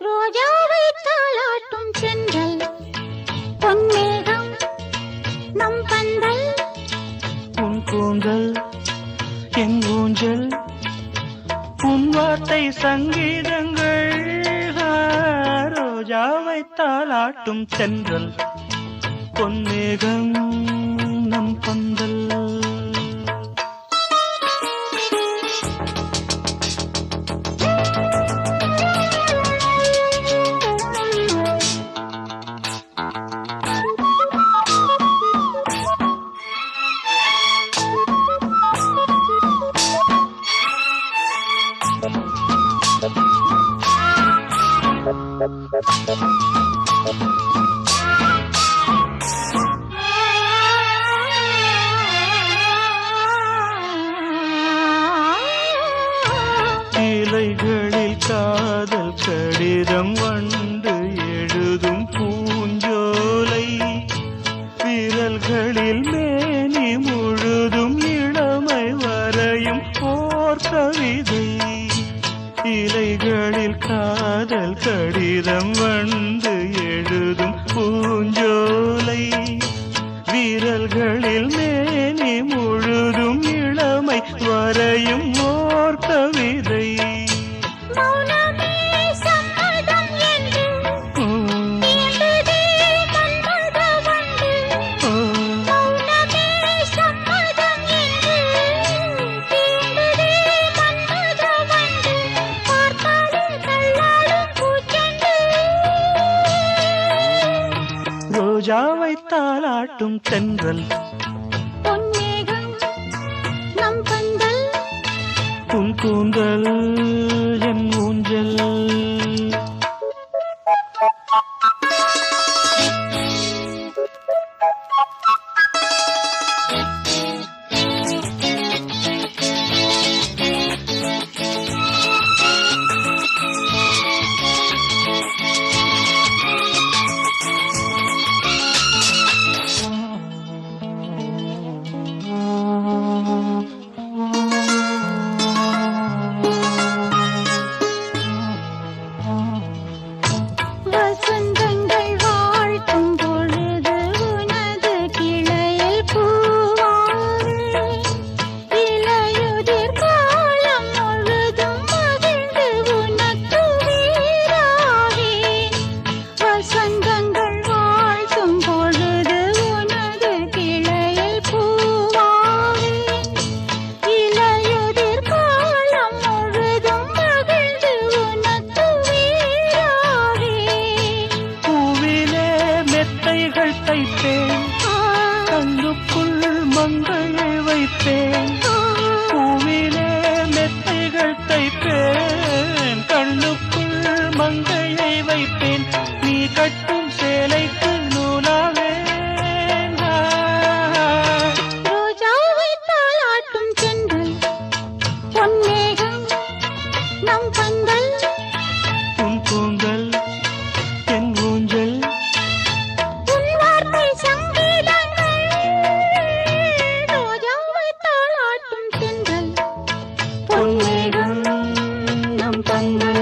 ரோஜாவை தாலாட்டும் சென்றல் பொன்மேகம் நம் பந்தல் உன் கூந்தல் என் ஊஞ்சல் உன் வார்த்தை சங்கீதங்கள் ரோஜாவை தாலாட்டும் சென்றல் பொன்மேகம் நம் பந்தல். இலைகளில் காதல் கடிதம் வந்து எழுதும் பூஞ்சோலை விரல்களில் மேனி முழுதும் இளமை வரையும் ஓர் கவிதை. இலைகளில் காதல் கடிதம் வந்து எழுதும் பூஞ்சோலை விரல்களில் மேனி முழுதும் இளமை வரையும் ஓர் கவிதை. மௌனமே சம்மதம் என்று தீண்டுதே மன்மத வண்டு. மௌனமே சம்மதம் என்று தீண்டுதே மன்மத வண்டு. பார்த்தாலே தள்ளாடும் பூச்செண்டு. ரோஜாவை தாலாட்டும் தென்றல் பொன்மேகம் நம் பந்தல் உன் கூந்தல் என் ஊஞ்சல். வசந்தங்கள் வாழ்த்தும் பொழுது உனது கிளையில் பூவாரே. இலையுதிர் காலம் முழுதும் மகிழ்ந்து உனக்கு வீராவேன். வசந்தங்கள் வாழ்த்தும் பொழுது உனது கிளையில் பூவாரேன். இலையுதிர் காலம் முழுதும் மகிழ்ந்து உனக்கு வீராவேன். பூவிலே மெத்தைகள் தைப்பேன் கண்ணுக்குள் மங்கையை வைப்பேன். பூவிலே மெத்தைகள் தைப்பேன் கண்ணுக்குள் மங்கையை வைப்பேன். நீ கட்டும் சேலைக்கு நூலாவேன். ரோஜாவை தாலாட்டும் சென்றல் பொன்மேகம் நம் பந்தல் உன் கூந்தல் என் ஊஞ்சல். உன் வார்த்தை சங்கீதங்கள். ரோஜாவை தாலாட்டும் சென்றல் பொன்மேகம் நம் பந்தல்.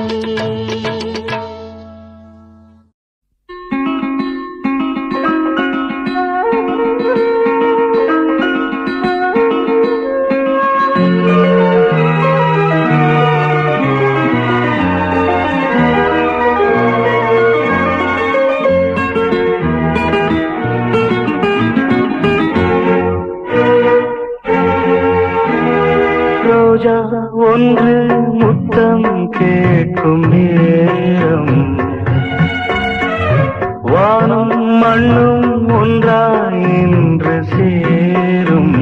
ரோஜா ஒன்று முத்தம் கேட்கும் நேரம் வானும் மண்ணும் ஒன்றாய் இன்று சேரும்.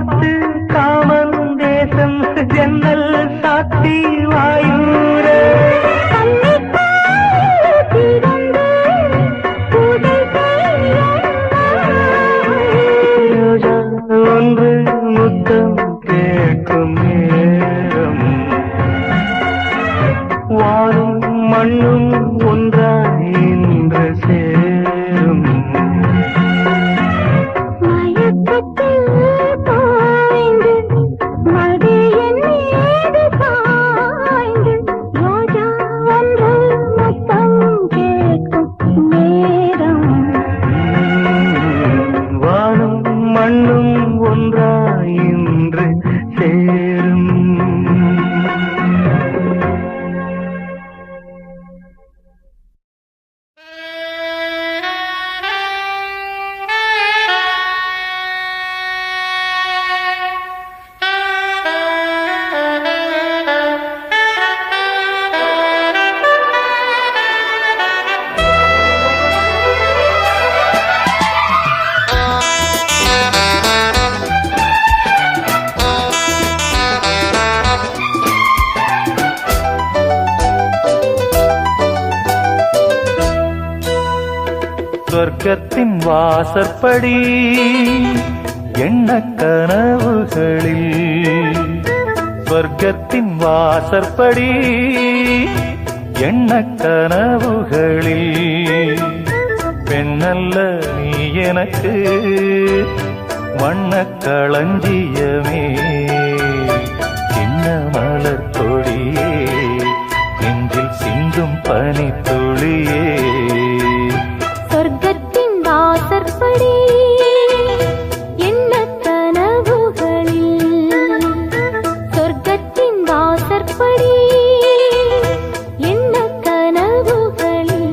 பார்த்து காமன் தேசம் ஜன்னல் சாத்தி வாயூர ரோஜா ஒன்று முத்தம் கேட்கும் நேரம் வாரும் மண்ணும் ஒன்றாய் இன்று சேரும் வானும் மண்ணும் ஒன்றாய் இன்று சேரும் சொர்க்கத்தின் வாசற்படி எண்ண கனவுகளில் சொர்க்கத்தின் வாசற்படி எண்ண கனவுகளில் பெண்ணல்ல நீ எனக்கு வண்ணக் களஞ்சியமே சின்ன மலர் கொடியே நெஞ்சில் சிந்தும் பனித்துளியே சொர்க்கத்தின் வாசற்படி என்ன கனவுகளில் சொர்க்கத்தின் வாசற்படி என்ன கனவுகளில்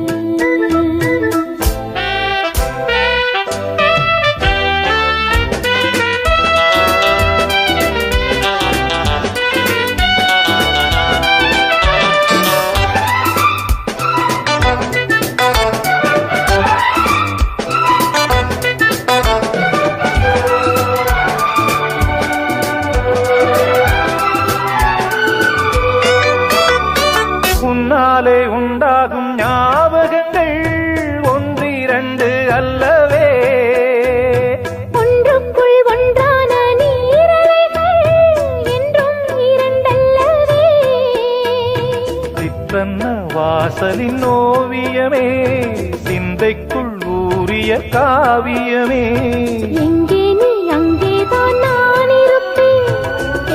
உன்னாலே உண்டாகும் ஞாபகங்கள் ஒன்றிரண்டு அல்லவே ஒன்றுக்குள் ஒன்றான நீரலைகள் என்றும் இரண்டல்லவே சித்தன்ன வாசலின் ஓவியமே சிந்தைக்குள் ஊறிய காவியமே எங்கே நீ அங்கேதான் நான் இருப்பேன்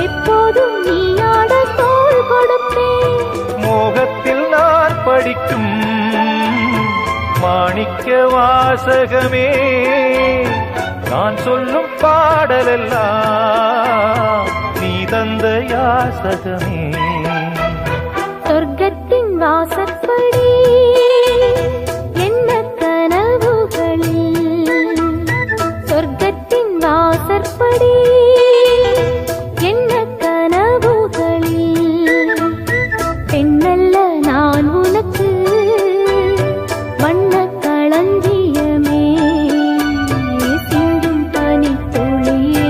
எப்போதும் நீ ஆட தோள் கொடுப்பேன் மோகத்தில் நான் படிக்கும் மாணிக்க வாசகமே நான் சொல்லும் பாடலெல்லாம் நீ தந்த யாசகமே சொர்க்கத்தின் வாசற்படி என்ன கனவுகளில் சொர்க்கத்தின் வாசற்படி என்ன கனவுகளில் பெண்ணல்ல நான் உனக்கு வண்ணக் களஞ்சியமே சிந்தும் பனித்துளியே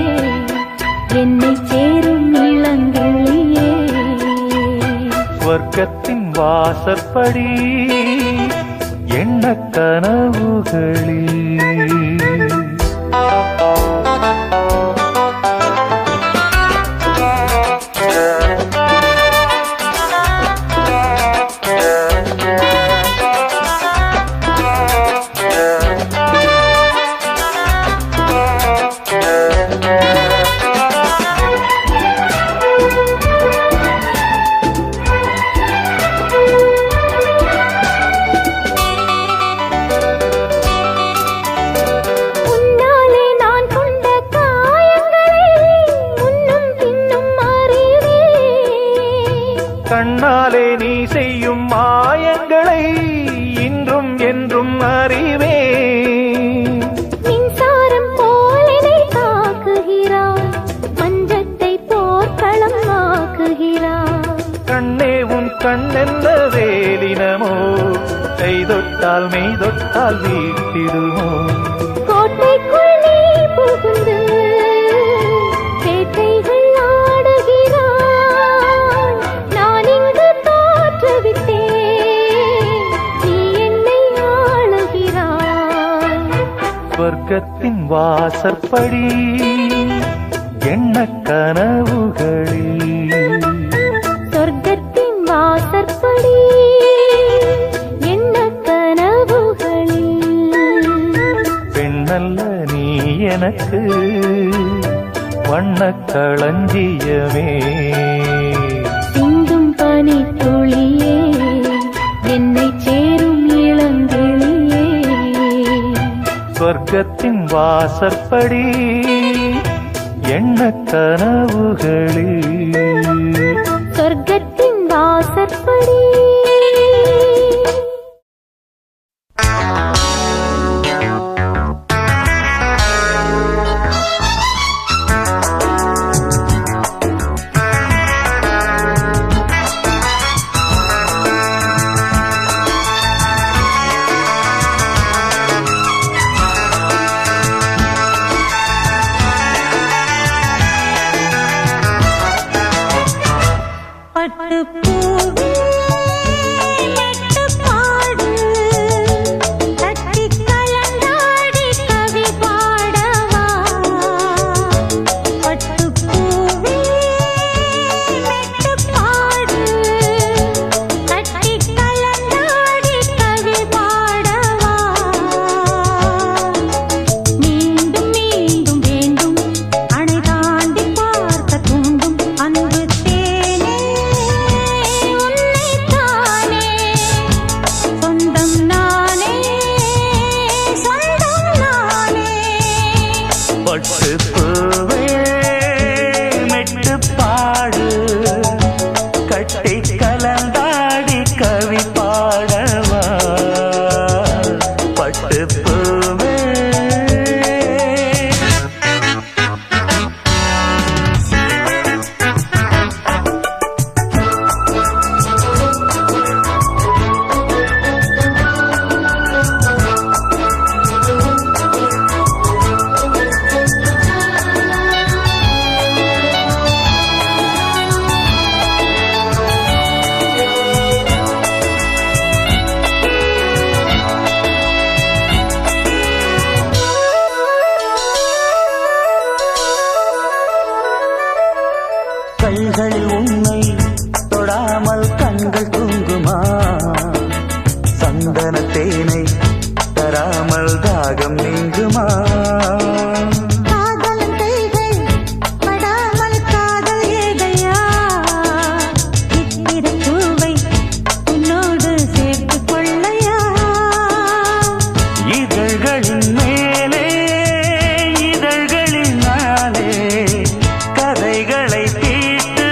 என்னை சேரும் இளங்கிளியே சொர்க்கத்தின் வாசற்படி எண்ண கனவுகளில் உன்னாலே நான் கொண்ட காயங்களை முன்னும் பின்னும் அறிவேன் கண்ணாலே நீ செய்யும் மாயங்களை இன்றும் என்றும் அறிவே மின்சாரம் போலனை தாக்குகிறான் மஞ்சத்தை போர்க்களம் ஆக்குகிறான் கண்ணே உன் கண்ணென்ன வேலினமோ கை தொட்டால் மெய் தொட்டால் வீட்டிடுமோ கோட்டைக்குள் நீ புகுந்து வாசற்படி எண்ண கனவுகளில் சொர்க்கத்தின் வாசற்படி என்ன கனவுகளில் பெண்ணல்ல நீ எனக்கு வண்ணக் களஞ்சியமே சிந்தும் பனி துளியே என்னை சேரும் இளங்கிளியே சொர்க்கத்தின் வாசற்படி எண்ண கனவுகளில் சொர்க்கத்தின் வாசற்படி பட்டுப்பூவே மெட்டுப்பாடு தட்டிக் கலந்தாடி கவி பாடவா பட்டுப்பூவே மெட்டுப்பாடு தட்டிக் கலந்தாடி கவி பாடவா மீண்டும் மீண்டும் வேண்டும் அணை தாண்டி பார்க்க தூண்டும் அன்பு தேனே உன்னைத்தானே சொந்தம் நானே சொந்தம் நானே பட்டு பூவே மெட்டு பாடு கட்டி கலந்தாடி கவி பாடவா பட்டு பூவே கைகளில் உன்னை தொடாமல் கண்கள் தூங்குமா சந்தன தேனை தராமல் தாகம் நீங்குமா காதலன் கைகள் படாமல் காதல் ஏதையா இத்திர பூவை உன்னோடு சேர்த்துக் கொள்ளையா இதழ்களின் மேலே இதழ்களினாலே கதைகளை தீட்டு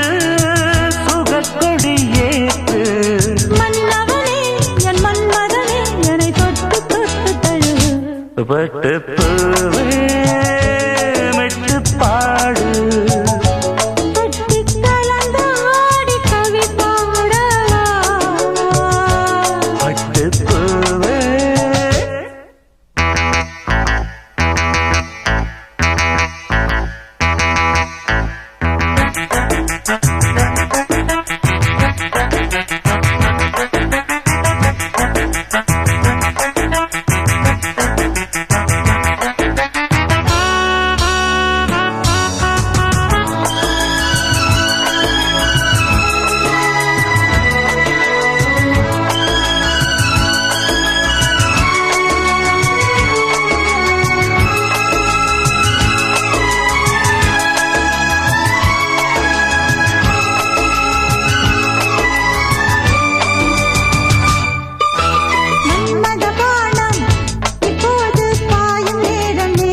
சுகக்கொடி ஏற்று மன்னவனே என் மன்மதனே என்னை தொட்டு தொட்டு தழுவு பட்டு பூவே மெட்டு பாடு கட்டிக் கலந்தாடி கவி பாடவா பட்டு பூவே மன்மத பானம் இப்போது பாயும் நேரமே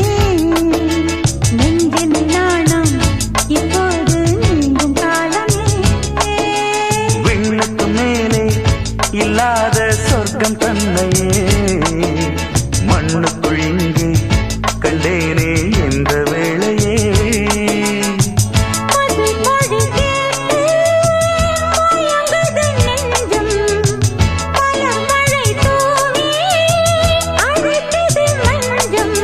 நெஞ்சின் நாணம் இப்போது நீங்கும் காலமே விண்ணுக்கு மேலே இல்லாத சொர்க்கம் தன்னையே மண்ணுக்குள் இங்கே கண்டேனே என்ற வேளையே அது மொழி கேட்டு மயங்குது நெஞ்சம் மலர் மழை தூவி அழைக்குது மஞ்சம்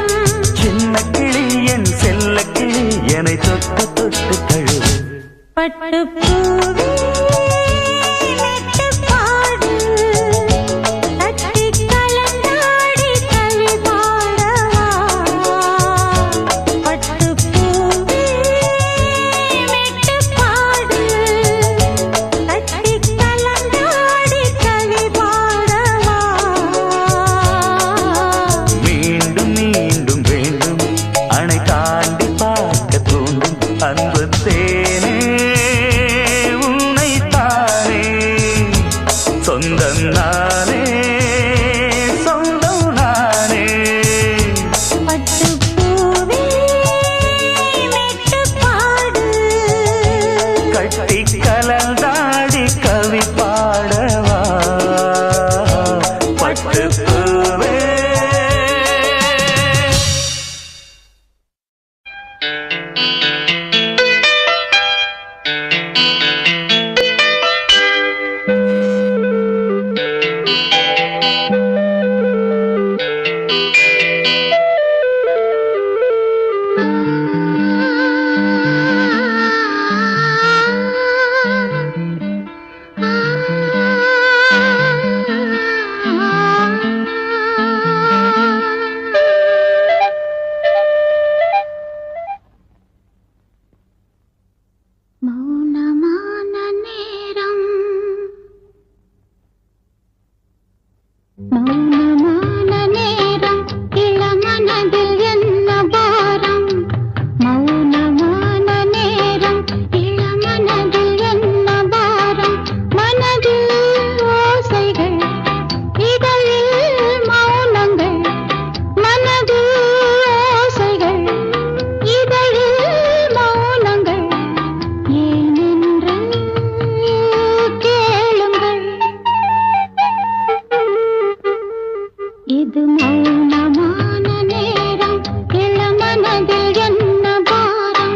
சின்ன கிளி என் செல்ல கிளி என்னை தொட்டு தொட்டு தழுவு பட்டுப்பூவே மெட்டுப்பாடு தட்டிக் கலந்தாடி கவி பாடவா தேனே உன்னைத்தானே சொந்தம் நானே சொந்தம் நானே பட்டுப்பூவே மெட்டுப்பாடு கட்டி கலந்தாடி கவி பாடவா பட்டுப்பூவே மௌனமான நேரம் மௌனமான நேரம் இளமனதில் என்ன பாரம் மௌனமான நேரம் இளமனதில் என்ன பாரம் மனதில் ஓசைகள் இதழில் மௌனங்கள் மனதில் ஓசைகள் இதழில் மௌனங்கள் ஏனென்று கேளுங்கள் இது மௌனமான நேரம் இளமனதில் என்ன பாரம்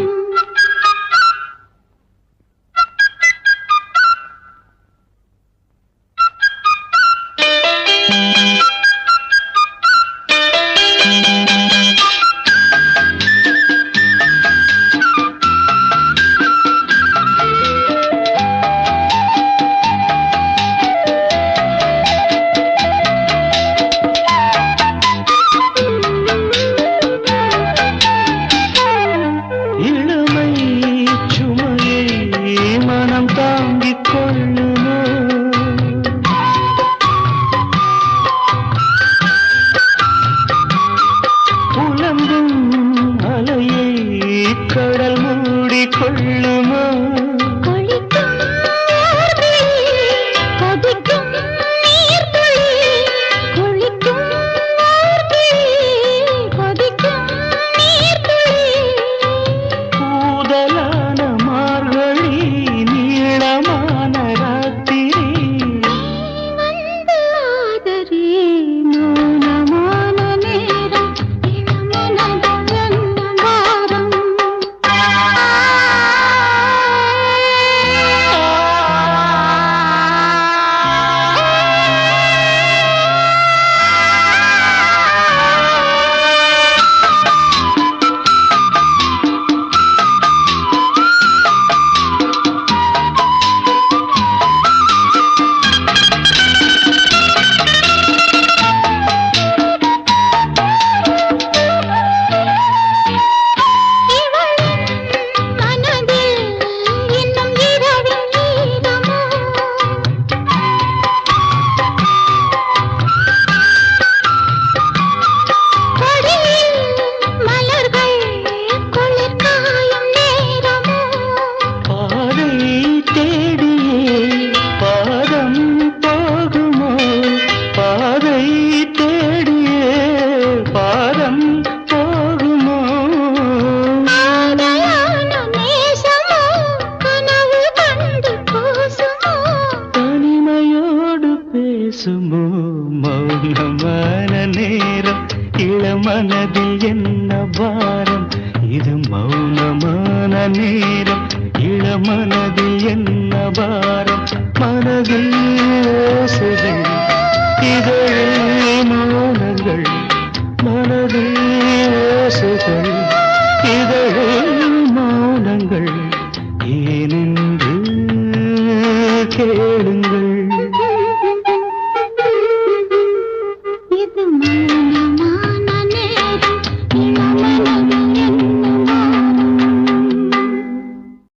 இளமை சுமையை மனம் தாங்கிக் கொள்ளுமோ புலம்பும் அலையை கடல் மூடிக் கொள்ளுமோ கொழிக்கும் நீர்த்துளி, கொதிக்கும் நீர்த்துளி, கொழிக்கும் நீர்த்துளி, கொதிக்கும் நீர்த்துளி. கூதலான மார்கழி நீளமான ராத்திரி வந்து ஆதரி மௌனமான நேரம் இளமனதில் என்ன பாரம் மனதில் இன்னும் இரவின் நீளமோ கொடியில் மலர்கள் குளிர் காயும் நேரமோ பாதை தேடியே பாதம் போகுமோ பாதை தேடியே பாதம் போகுமோ ஆதையான நேசமோ கனவு கண்டு கூசுமோ தனிமையோடு பேசுமோ மௌனமான நேரம் இளமனதில் என்ன பாரம் இது மௌனமான நேரம் இளமனதில் என்ன பாரம் மனதில் ஓசைகள் இதழில் மௌனங்கள் மனதில் ஓசைகள் இதழில் மௌனங்கள் ஏனென்று கேளுங்கள்